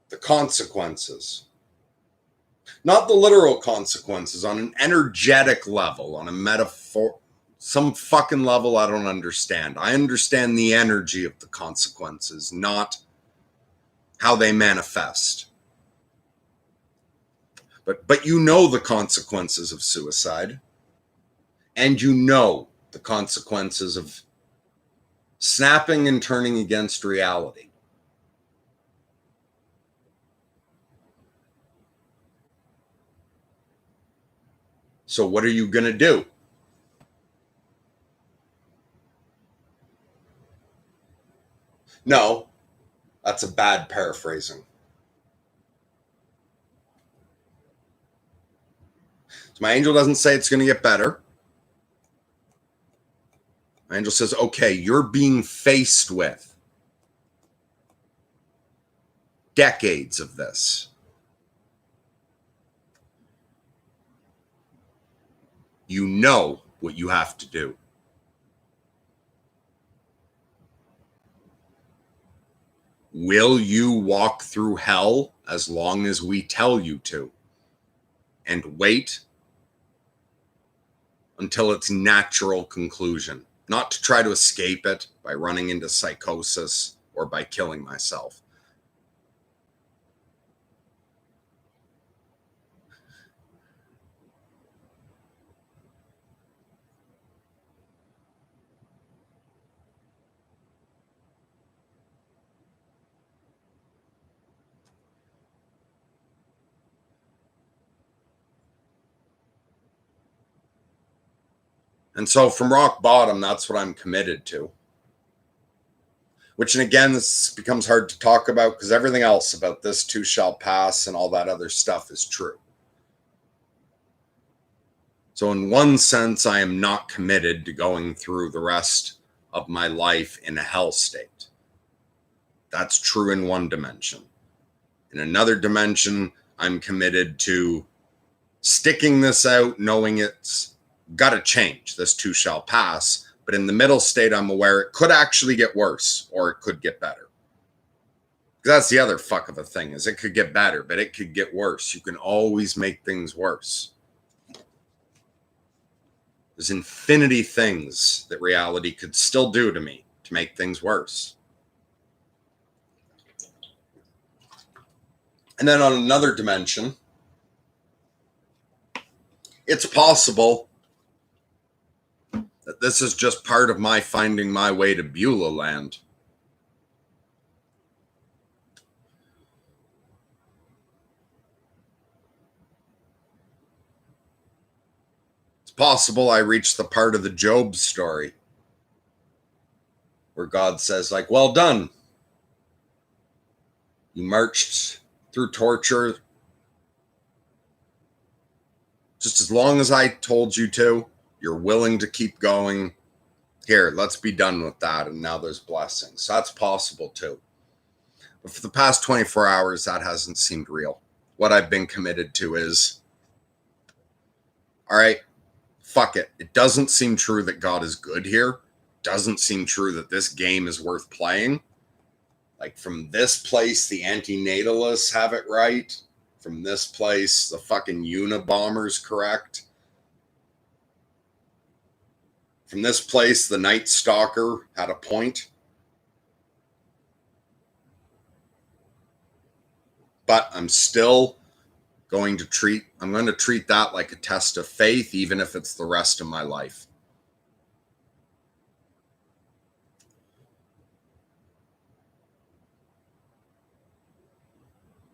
the consequences. Not the literal consequences, on an energetic level, on a metaphor, some fucking level I don't understand. I understand the energy of the consequences, not how they manifest. But you know the consequences of suicide, and you know the consequences of snapping and turning against reality. So what are you going to do? No, that's a bad paraphrasing. So my angel doesn't say it's going to get better. My angel says, okay, you're being faced with decades of this. You know what you have to do. Will you walk through hell as long as we tell you to, and wait until its natural conclusion, not to try to escape it by running into psychosis or by killing myself. And so from rock bottom, that's what I'm committed to. Which, and again, this becomes hard to talk about because everything else about this too shall pass and all that other stuff is true. So in one sense, I am not committed to going through the rest of my life in a hell state. That's true in one dimension. In another dimension, I'm committed to sticking this out, knowing it's got to change. This too shall pass. But in the middle state, I'm aware it could actually get worse or it could get better. That's the other fuck of a thing, is it could get better, but it could get worse. You can always make things worse. There's infinity things that reality could still do to me to make things worse. And then on another dimension, it's possible that this is just part of my finding my way to Beulah land. It's possible I reached the part of the Job story where God says, like, well done. You marched through torture just as long as I told you to. You're willing to keep going. Here, let's be done with that. And now there's blessings. So that's possible too. But for the past 24 hours, that hasn't seemed real. What I've been committed to is, all right, fuck it. It doesn't seem true that God is good here. It doesn't seem true that this game is worth playing. Like, from this place, the antinatalists have it right. From this place, the fucking Unabomber's correct. From this place, the Night Stalker had a point. But I'm still going to treat that like a test of faith, even if it's the rest of my life.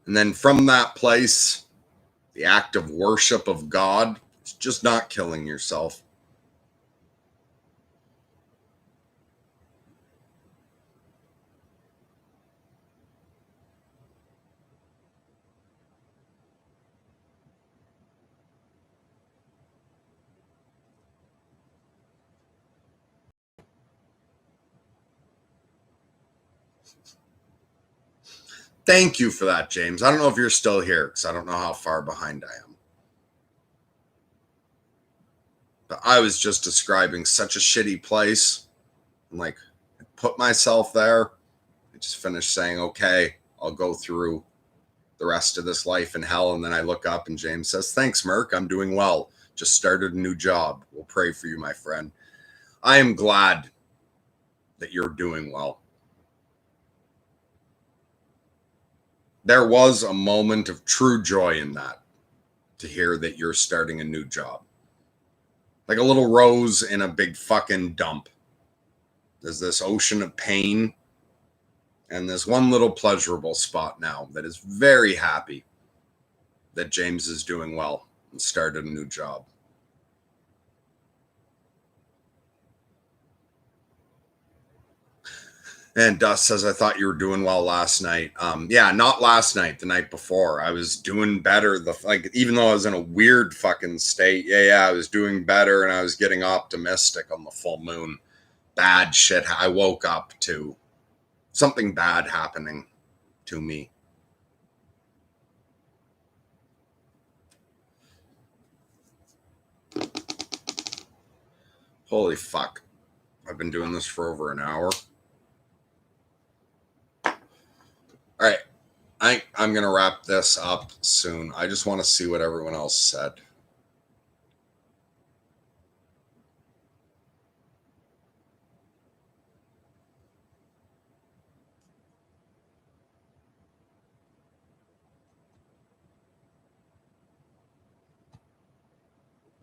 And then from that place, the act of worship of God is just not killing yourself. Thank you for that, James. I don't know if you're still here because I don't know how far behind I am. But I was just describing such a shitty place. I'm like, I put myself there. I just finished saying, okay, I'll go through the rest of this life in hell. And then I look up and James says, thanks, Merc. I'm doing well. Just started a new job. We'll pray for you, my friend. I am glad that you're doing well. There was a moment of true joy in that, to hear that you're starting a new job. Like a little rose in a big fucking dump. There's this ocean of pain and this one little pleasurable spot now that is very happy that James is doing well and started a new job. And Dust says, I thought you were doing well last night. Yeah, not last night, the night before. I was doing better. Even though I was in a weird fucking state, yeah, I was doing better and I was getting optimistic on the full moon. Bad shit. I woke up to something bad happening to me. Holy fuck. I've been doing this for over an hour. All right. I'm going to wrap this up soon. I just want to see what everyone else said.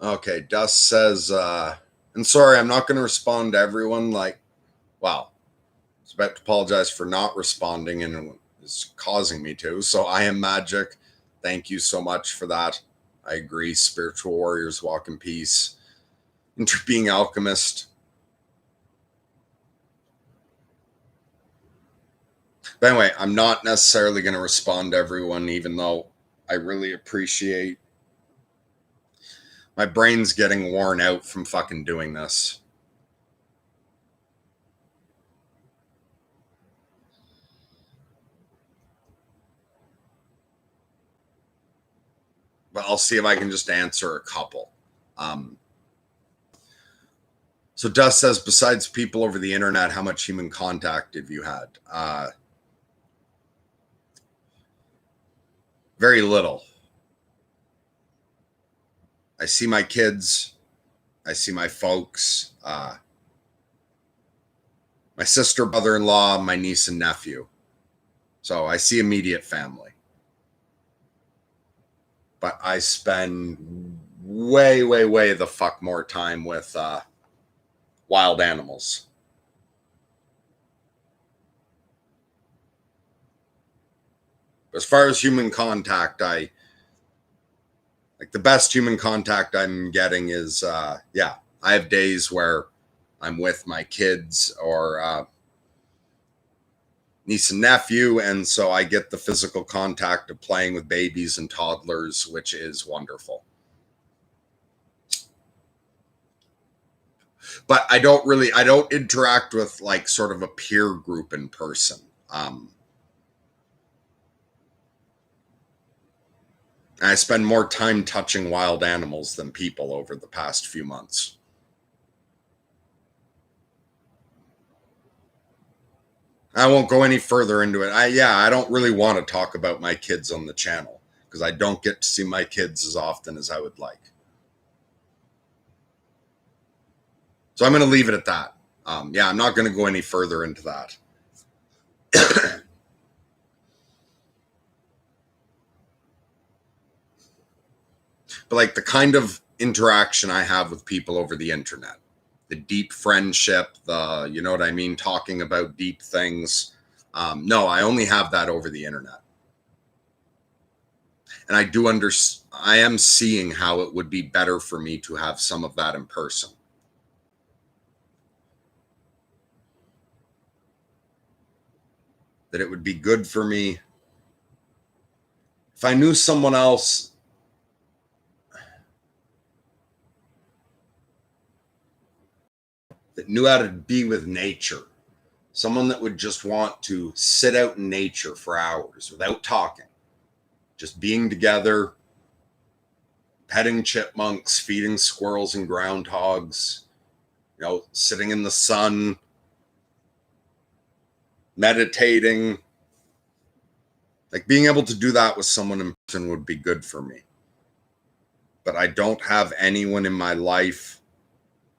Okay, Dust says, and sorry, I'm not going to respond to everyone. Like, wow, I was about to apologize for not responding and it's causing me to. So I am magic. Thank you so much for that. I agree. Spiritual warriors walk in peace. Into being alchemist. But anyway, I'm not necessarily going to respond to everyone, even though I really appreciate. My brain's getting worn out from fucking doing this. But I'll see if I can just answer a couple. So Dust says, besides people over the internet, how much human contact have you had? Very little. I see my kids. I see my folks. My sister, brother-in-law, my niece and nephew. So I see immediate family. But I spend way, way, way the fuck more time with wild animals. As far as human contact, the best human contact I'm getting is, I have days where I'm with my kids or niece and nephew, and so I get the physical contact of playing with babies and toddlers, which is wonderful. But I don't interact with like sort of a peer group in person. I spend more time touching wild animals than people over the past few months. I won't go any further into it. I don't really want to talk about my kids on the channel because I don't get to see my kids as often as I would like. So I'm going to leave it at that. I'm not going to go any further into that. But like the kind of interaction I have with people over the internet, the deep friendship, you know what I mean, talking about deep things. No, I only have that over the internet. And I am seeing how it would be better for me to have some of that in person. That it would be good for me if I knew someone else that knew how to be with nature, someone that would just want to sit out in nature for hours without talking, just being together, petting chipmunks, feeding squirrels and groundhogs, sitting in the sun, meditating. Like being able to do that with someone in person would be good for me. But I don't have anyone in my life.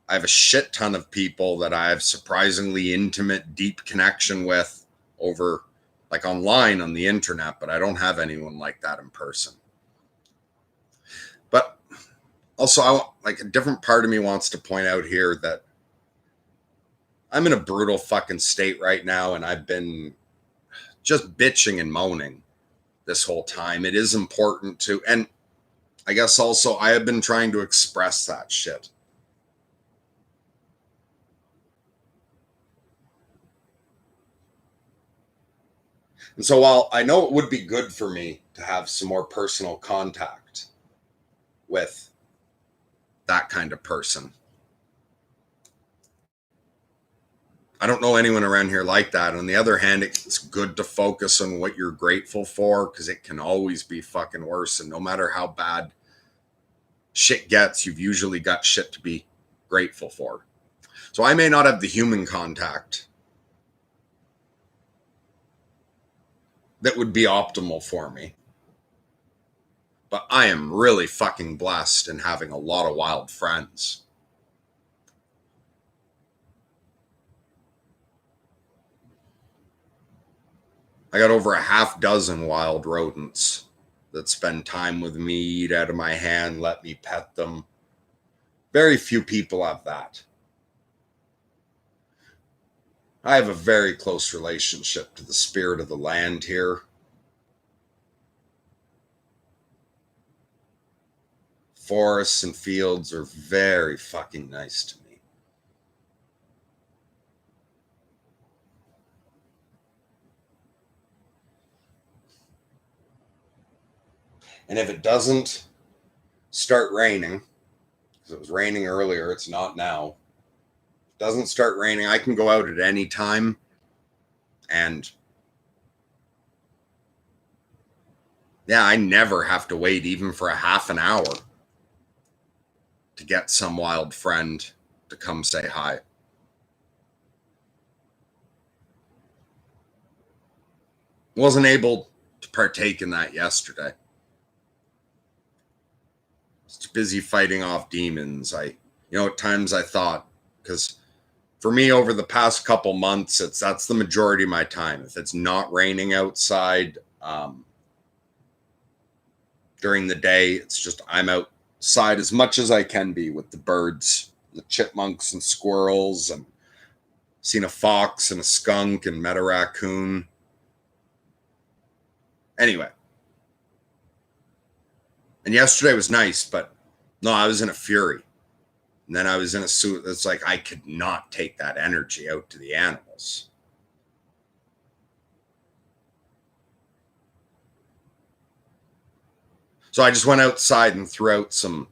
I have a shit ton of people that I have surprisingly intimate, deep connection with over like online on the internet, but I don't have anyone like that in person. But also, like a different part of me wants to point out here that I'm in a brutal fucking state right now, and I've been just bitching and moaning this whole time. It is important to, and I guess also I have been trying to express that shit. And so while I know it would be good for me to have some more personal contact with that kind of person, I don't know anyone around here like that. On the other hand, it's good to focus on what you're grateful for because it can always be fucking worse. And no matter how bad shit gets, you've usually got shit to be grateful for. So I may not have the human contact, that would be optimal for me. But I am really fucking blessed in having a lot of wild friends. I got over a half dozen wild rodents that spend time with me, eat out of my hand, let me pet them. Very few people have that. I have a very close relationship to the spirit of the land here. Forests and fields are very fucking nice to me. And if it doesn't start raining, because it was raining earlier, it's not now. If it doesn't start raining, I can go out at any time and yeah, I never have to wait even for a half an hour to get some wild friend to come say hi. Wasn't able to partake in that yesterday. Just busy fighting off demons. At times I thought, because for me over the past couple months, that's the majority of my time. If it's not raining outside during the day, it's just I'm outside as much as I can be with the birds, the chipmunks and squirrels, and seen a fox and a skunk and met a raccoon. Anyway. And yesterday was nice, but no, I was in a fury. And then I was in a suit that's like I could not take that energy out to the animals. So I just went outside and threw out some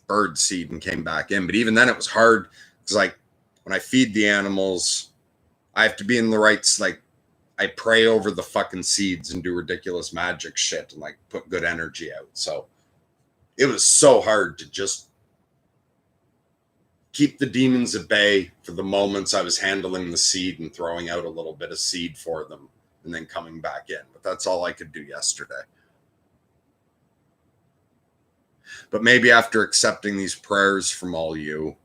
bird seed and came back in. But even then it was hard because like when I feed the animals, I have to be in the right, like I pray over the fucking seeds and do ridiculous magic shit and like put good energy out. So it was so hard to just keep the demons at bay for the moments I was handling the seed and throwing out a little bit of seed for them and then coming back in. But that's all I could do yesterday. But maybe after accepting these prayers from all you,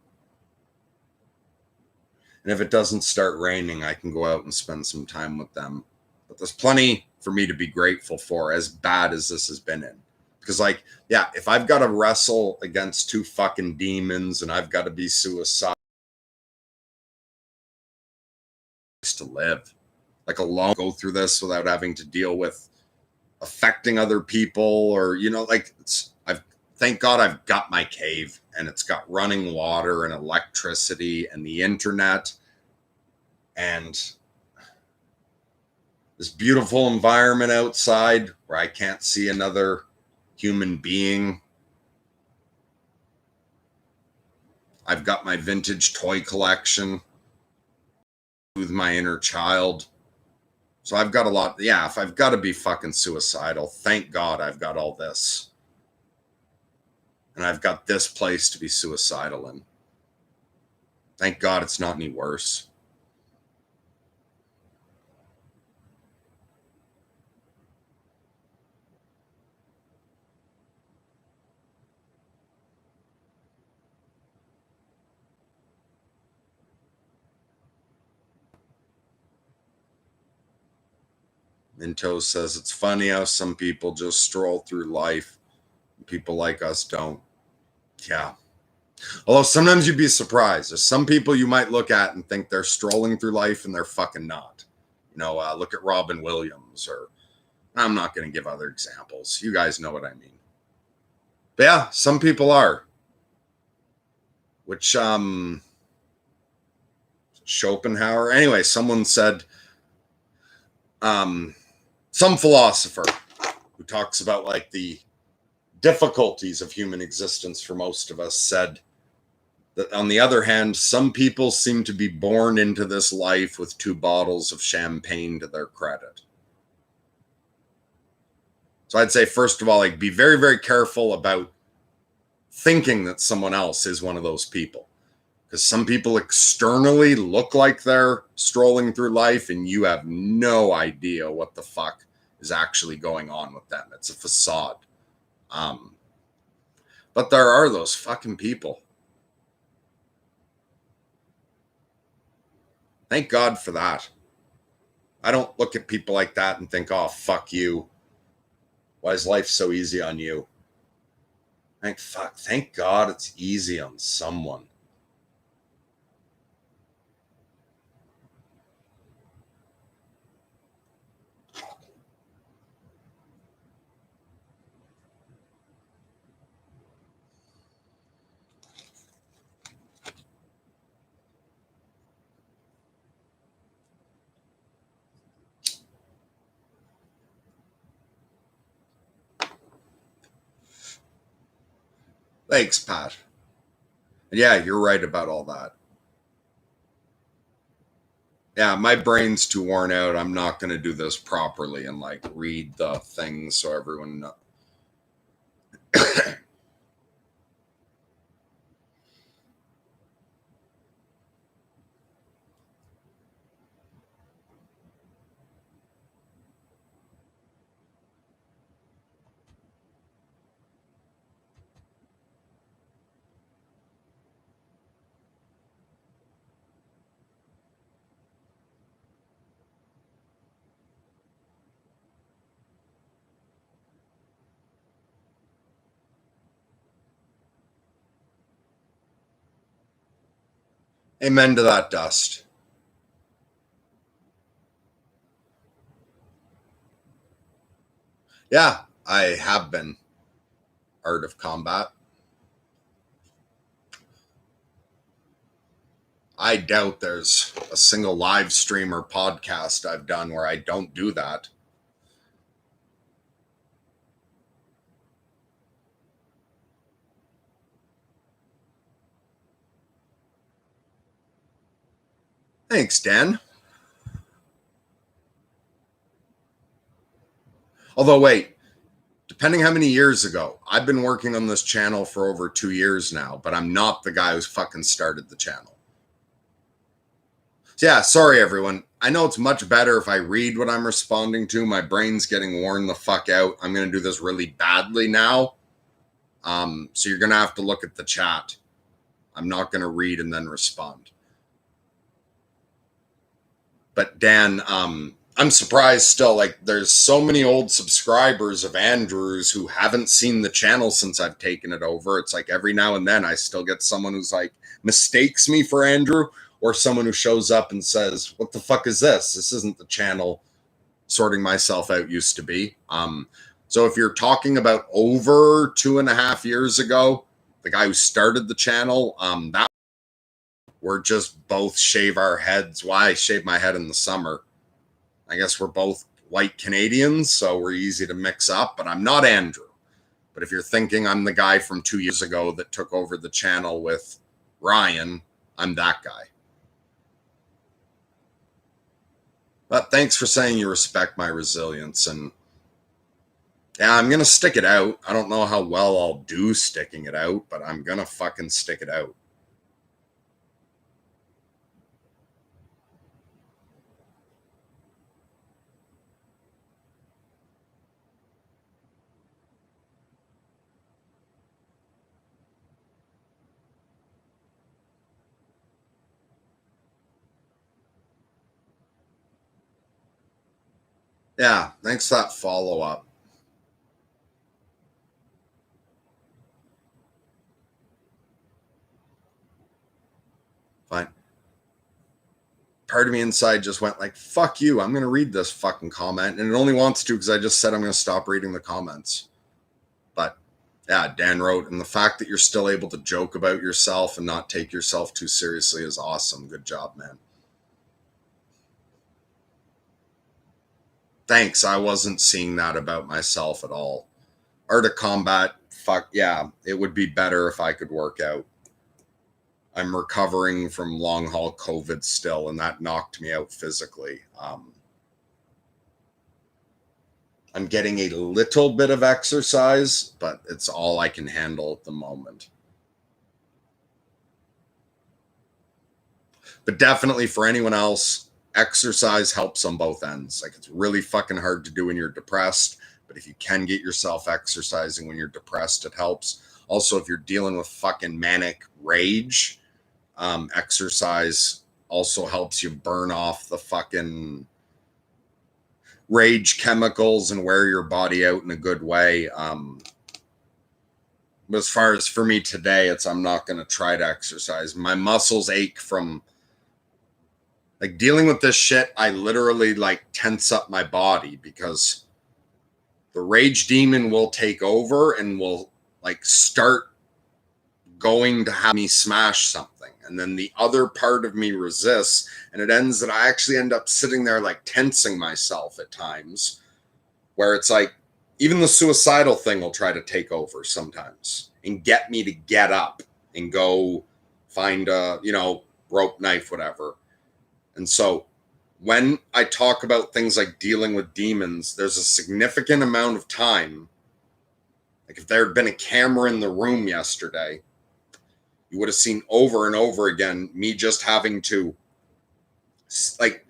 and if it doesn't start raining, I can go out and spend some time with them. But there's plenty for me to be grateful for, as bad as this has been in. Because, like, yeah, if I've got to wrestle against two fucking demons and I've got to be suicidal to live, like alone, go through this without having to deal with affecting other people or, like thank God I've got my cave and it's got running water and electricity and the internet and this beautiful environment outside where I can't see another human being. I've got my vintage toy collection with my inner child. So I've got a lot. Yeah, if I've got to be fucking suicidal, thank God I've got all this. And I've got this place to be suicidal in. Thank God it's not any worse. Minto says it's funny how some people just stroll through life. People like us don't. Yeah. Although sometimes you'd be surprised. There's some people you might look at and think they're strolling through life and they're fucking not. Look at Robin Williams, or I'm not going to give other examples. You guys know what I mean. But yeah, some people are. Which, Schopenhauer. Anyway, someone said, some philosopher who talks about like the difficulties of human existence for most of us said that on the other hand, some people seem to be born into this life with 2 bottles of champagne to their credit. So I'd say, first of all, like be very, very careful about thinking that someone else is one of those people. Because some people externally look like they're strolling through life and you have no idea what the fuck is actually going on with them. It's a facade. But there are those fucking people. Thank God for that. I don't look at people like that and think, oh, fuck you. Why is life so easy on you? Thank God it's easy on someone. Thanks, Pat. Yeah, you're right about all that. Yeah, my brain's too worn out. I'm not going to do this properly and like read the things so everyone knows. Amen to that, Dust. Yeah, I have been. Art of Combat. I doubt there's a single live stream or podcast I've done where I don't do that. Thanks, Dan. Although, wait, depending how many years ago, I've been working on this channel for over 2 years now, but I'm not the guy who's fucking started the channel. So yeah, sorry everyone. I know it's much better if I read what I'm responding to. My brain's getting worn the fuck out. I'm going to do this really badly now. So you're going to have to look at the chat. I'm not going to read and then respond. But Dan, I'm surprised still. Like, there's so many old subscribers of Andrew's who haven't seen the channel since I've taken it over. It's like every now and then I still get someone who's like mistakes me for Andrew, or someone who shows up and says, "What the fuck is this? This isn't the channel Sorting Myself Out used to be." So if you're talking about over 2.5 years ago, the guy who started the channel, that we're just both shave our heads. Why I shave my head in the summer? I guess we're both white Canadians, so we're easy to mix up, but I'm not Andrew. But if you're thinking I'm the guy from 2 years ago that took over the channel with Ryan, I'm that guy. But thanks for saying you respect my resilience. And yeah, I'm going to stick it out. I don't know how well I'll do sticking it out, but I'm going to fucking stick it out. Yeah, thanks for that follow up. Fine. Part of me inside just went like, fuck you, I'm going to read this fucking comment. And it only wants to because I just said I'm going to stop reading the comments. But yeah, Dan wrote, and the fact that you're still able to joke about yourself and not take yourself too seriously is awesome. Good job, man. Thanks. I wasn't seeing that about myself at all. Art of Combat, fuck yeah, it would be better if I could work out. I'm recovering from long haul COVID still, and that knocked me out physically. I'm getting a little bit of exercise, but it's all I can handle at the moment. But definitely for anyone else, exercise helps on both ends. Like, it's really fucking hard to do when you're depressed, but if you can get yourself exercising when you're depressed, it helps. Also, if you're dealing with fucking manic rage, exercise also helps you burn off the fucking rage chemicals and wear your body out in a good way. But as far as for me today, I'm not going to try to exercise. My muscles ache from like dealing with this shit. I literally like tense up my body because the rage demon will take over and will like start going to have me smash something. And then the other part of me resists, and it ends that I actually end up sitting there like tensing myself at times, where it's like even the suicidal thing will try to take over sometimes and get me to get up and go find a, rope, knife, whatever. And so when I talk about things like dealing with demons, there's a significant amount of time. Like if there had been a camera in the room yesterday, you would have seen over and over again me just having to like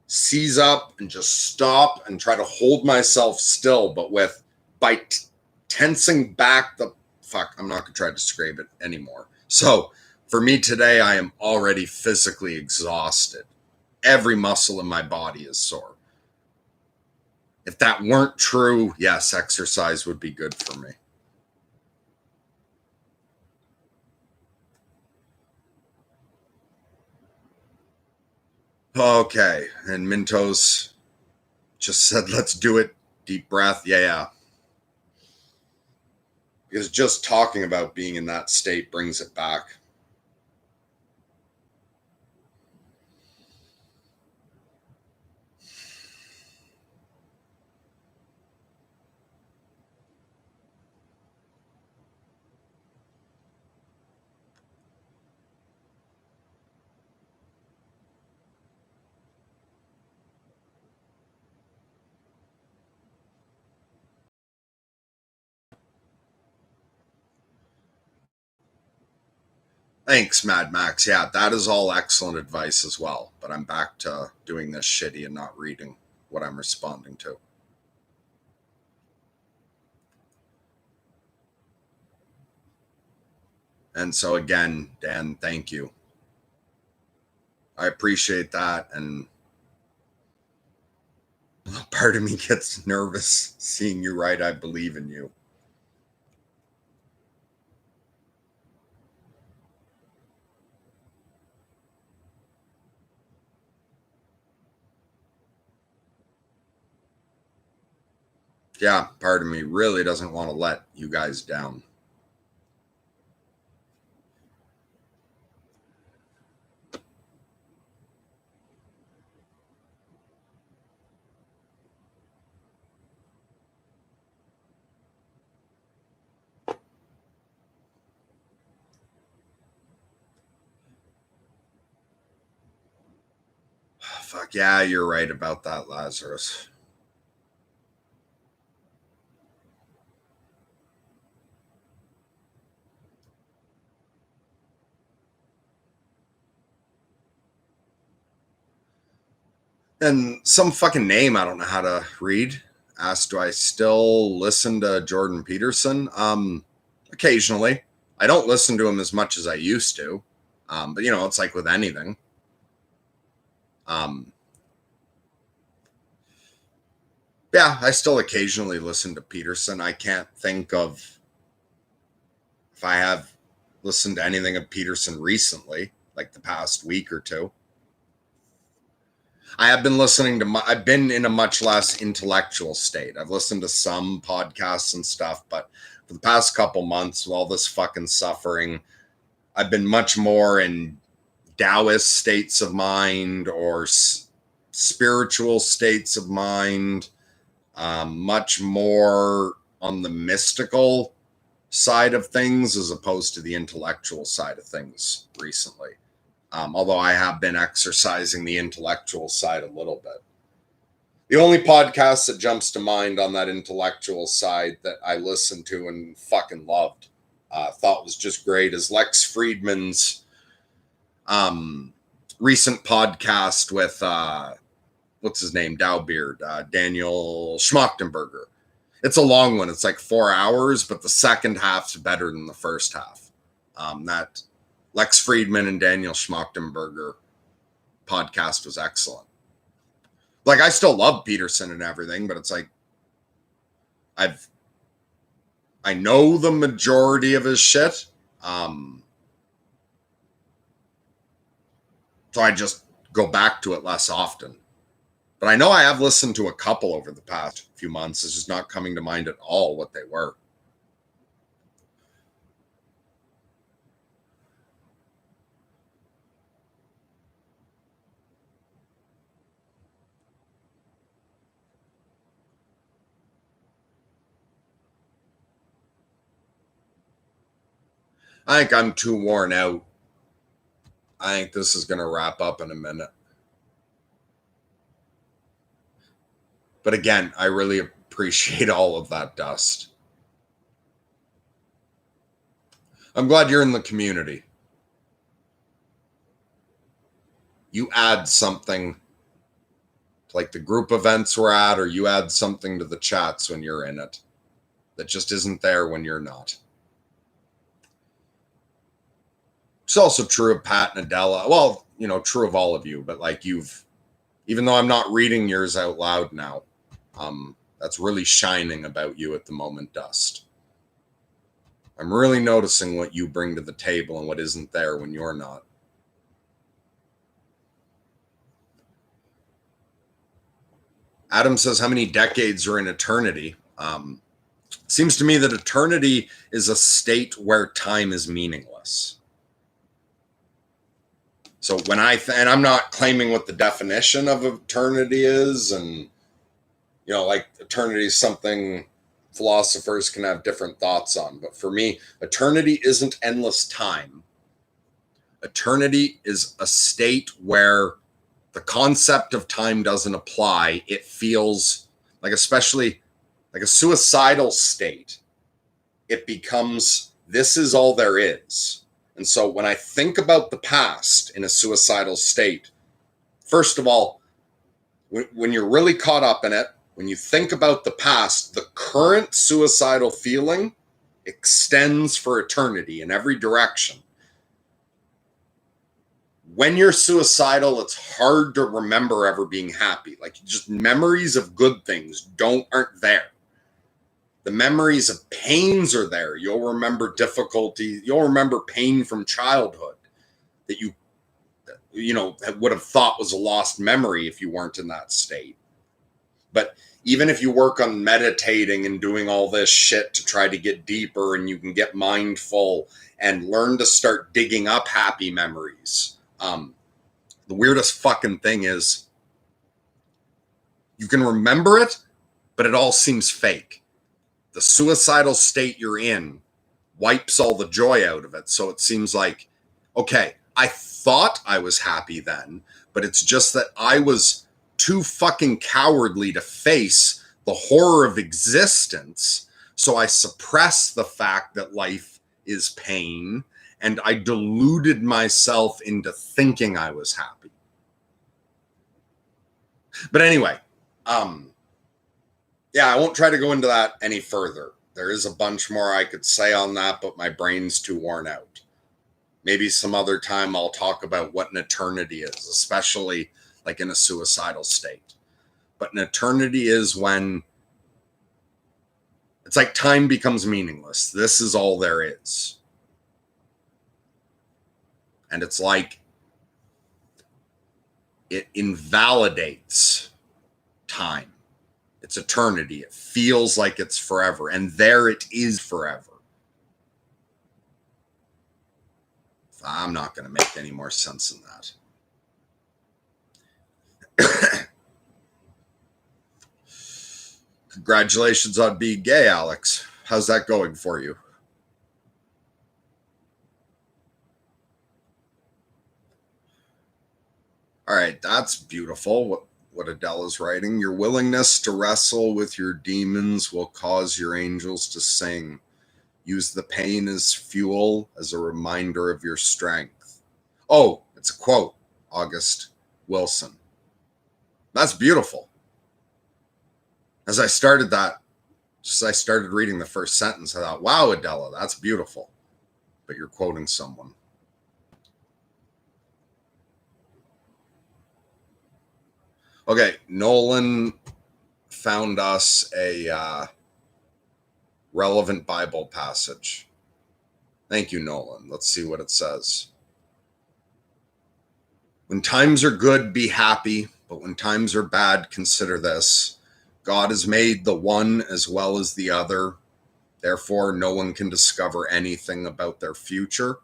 seize up and just stop and try to hold myself still, but by tensing back I'm not gonna try to describe it anymore. So for me today, I am already physically exhausted. Every muscle in my body is sore. If that weren't true, yes, exercise would be good for me. Okay, and Mintos just said, let's do it. Deep breath. Yeah. Because just talking about being in that state brings it back. Thanks, Mad Max. Yeah, that is all excellent advice as well. But I'm back to doing this shitty and not reading what I'm responding to. And so again, Dan, thank you. I appreciate that. And part of me gets nervous seeing you write, I believe in you. Yeah, part of me really doesn't want to let you guys down. Fuck yeah, you're right about that, Lazarus. And some fucking name I don't know how to read asked, do I still listen to Jordan Peterson? Occasionally. I don't listen to him as much as I used to. But it's like with anything. Yeah, I still occasionally listen to Peterson. I can't think of if I have listened to anything of Peterson recently, like the past week or two. I have been listening to, I've been in a much less intellectual state. I've listened to some podcasts and stuff, but for the past couple months, with all this fucking suffering, I've been much more in Taoist states of mind or spiritual states of mind, much more on the mystical side of things as opposed to the intellectual side of things recently. Although I have been exercising the intellectual side a little bit. The only podcast that jumps to mind on that intellectual side that I listened to and fucking loved, thought was just great, is Lex Friedman's recent podcast with what's his name, Dowbeard, Daniel Schmachtenberger. It's a long one. It's like 4 hours, but the second half's better than the first half. That Lex Friedman and Daniel Schmachtenberger podcast was excellent. Like, I still love Peterson and everything, but it's like I know the majority of his shit. So I just go back to it less often. But I know I have listened to a couple over the past few months. It's just not coming to mind at all what they were. I think I'm too worn out. I think this is going to wrap up in a minute. But again, I really appreciate all of that dust. I'm glad you're in the community. You add something to like the group events we're at, or you add something to the chats when you're in it that just isn't there when you're not. It's also true of Pat and Adela. Well, you know, true of all of you, but like even though I'm not reading yours out loud now, that's really shining about you at the moment, Dust. I'm really noticing what you bring to the table and what isn't there when you're not. Adam says, how many decades are in eternity? It seems to me that eternity is a state where time is meaningless. So when and I'm not claiming what the definition of eternity is, and you know, like eternity is something philosophers can have different thoughts on. But for me, eternity isn't endless time. Eternity is a state where the concept of time doesn't apply. It feels like, especially like a suicidal state, it becomes, this is all there is. And so when I think about the past in a suicidal state, first of all, when you're really caught up in it, when you think about the past, the current suicidal feeling extends for eternity in every direction. When you're suicidal, it's hard to remember ever being happy. Like, just memories of good things aren't there. The memories of pains are there. You'll remember difficulty. You'll remember pain from childhood that you would have thought was a lost memory if you weren't in that state. But even if you work on meditating and doing all this shit to try to get deeper, and you can get mindful and learn to start digging up happy memories, the weirdest fucking thing is you can remember it, but it all seems fake. The suicidal state you're in wipes all the joy out of it. So it seems like, okay, I thought I was happy then, but it's just that I was too fucking cowardly to face the horror of existence. So I suppressed the fact that life is pain, and I deluded myself into thinking I was happy. But anyway, yeah, I won't try to go into that any further. There is a bunch more I could say on that, but my brain's too worn out. Maybe some other time I'll talk about what an eternity is, especially like in a suicidal state. But an eternity is when it's like time becomes meaningless. This is all there is. And it's like it invalidates time. It's eternity. It feels like it's forever. And there it is forever. I'm not going to make any more sense than that. Congratulations on being gay, Alex. How's that going for you? All right, that's beautiful. What Adela's writing. Your willingness to wrestle with your demons will cause your angels to sing. Use the pain as fuel, as a reminder of your strength. Oh, it's a quote. August Wilson. That's beautiful. As I started reading the first sentence, I thought, wow, Adela, that's beautiful. But you're quoting someone. Okay, Nolan found us a relevant Bible passage. Thank you, Nolan. Let's see what it says. When times are good, be happy, but when times are bad, consider this. God has made the one as well as the other. Therefore, no one can discover anything about their future.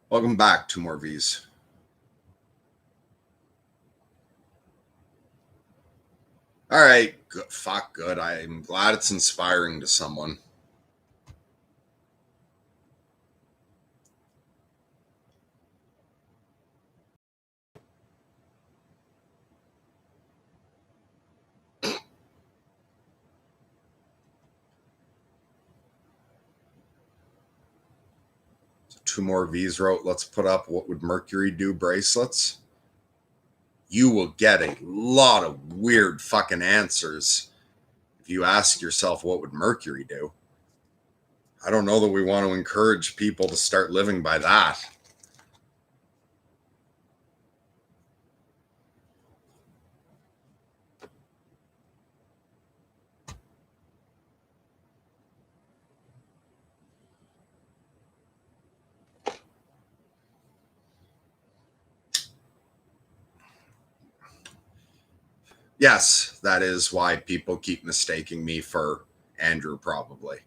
Welcome back, 2 more V's. All right, good. Fuck, good. I'm glad it's inspiring to someone. So 2 more V's wrote, let's put up what would Mercury do bracelets. You will get a lot of weird fucking answers if you ask yourself, what would Mercury do? I don't know that we want to encourage people to start living by that. Yes, that is why people keep mistaking me for Andrew, probably.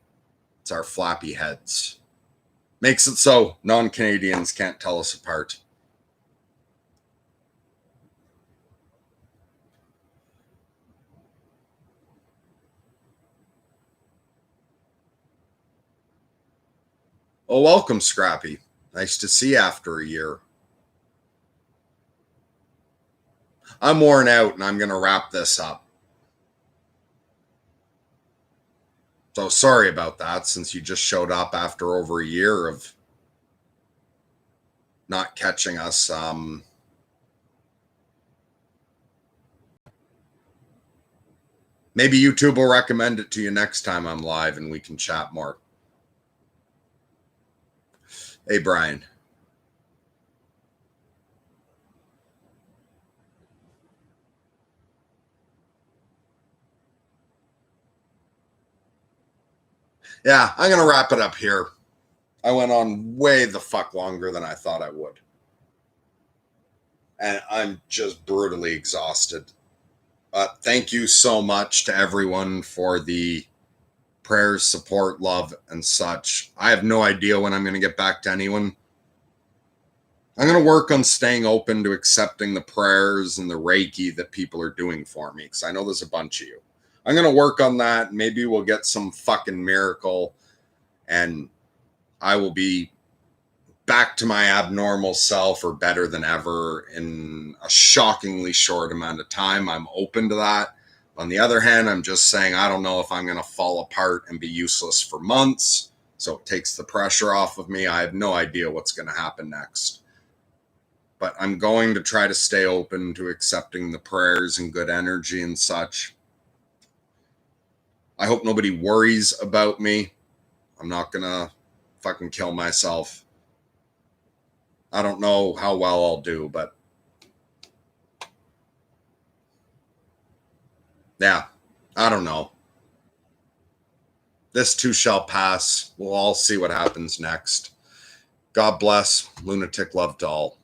It's our flappy heads. Makes it so non-Canadians can't tell us apart. Oh, welcome, Scrappy. Nice to see you after a year. I'm worn out and I'm going to wrap this up. So sorry about that, since you just showed up after over a year of not catching us. Maybe YouTube will recommend it to you next time I'm live and we can chat more. Hey, Brian. Yeah, I'm going to wrap it up here. I went on way the fuck longer than I thought I would. And I'm just brutally exhausted. Thank you so much to everyone for the prayers, support, love, and such. I have no idea when I'm going to get back to anyone. I'm going to work on staying open to accepting the prayers and the Reiki that people are doing for me, because I know there's a bunch of you. I'm going to work on that. Maybe we'll get some fucking miracle and I will be back to my abnormal self or better than ever in a shockingly short amount of time. I'm open to that. On the other hand, I'm just saying I don't know if I'm going to fall apart and be useless for months. So it takes the pressure off of me. I have no idea what's going to happen next. But I'm going to try to stay open to accepting the prayers and good energy and such. I hope nobody worries about me. I'm not going to fucking kill myself. I don't know how well I'll do, but yeah, I don't know. This too shall pass. We'll all see what happens next. God bless. Lunatic love to all.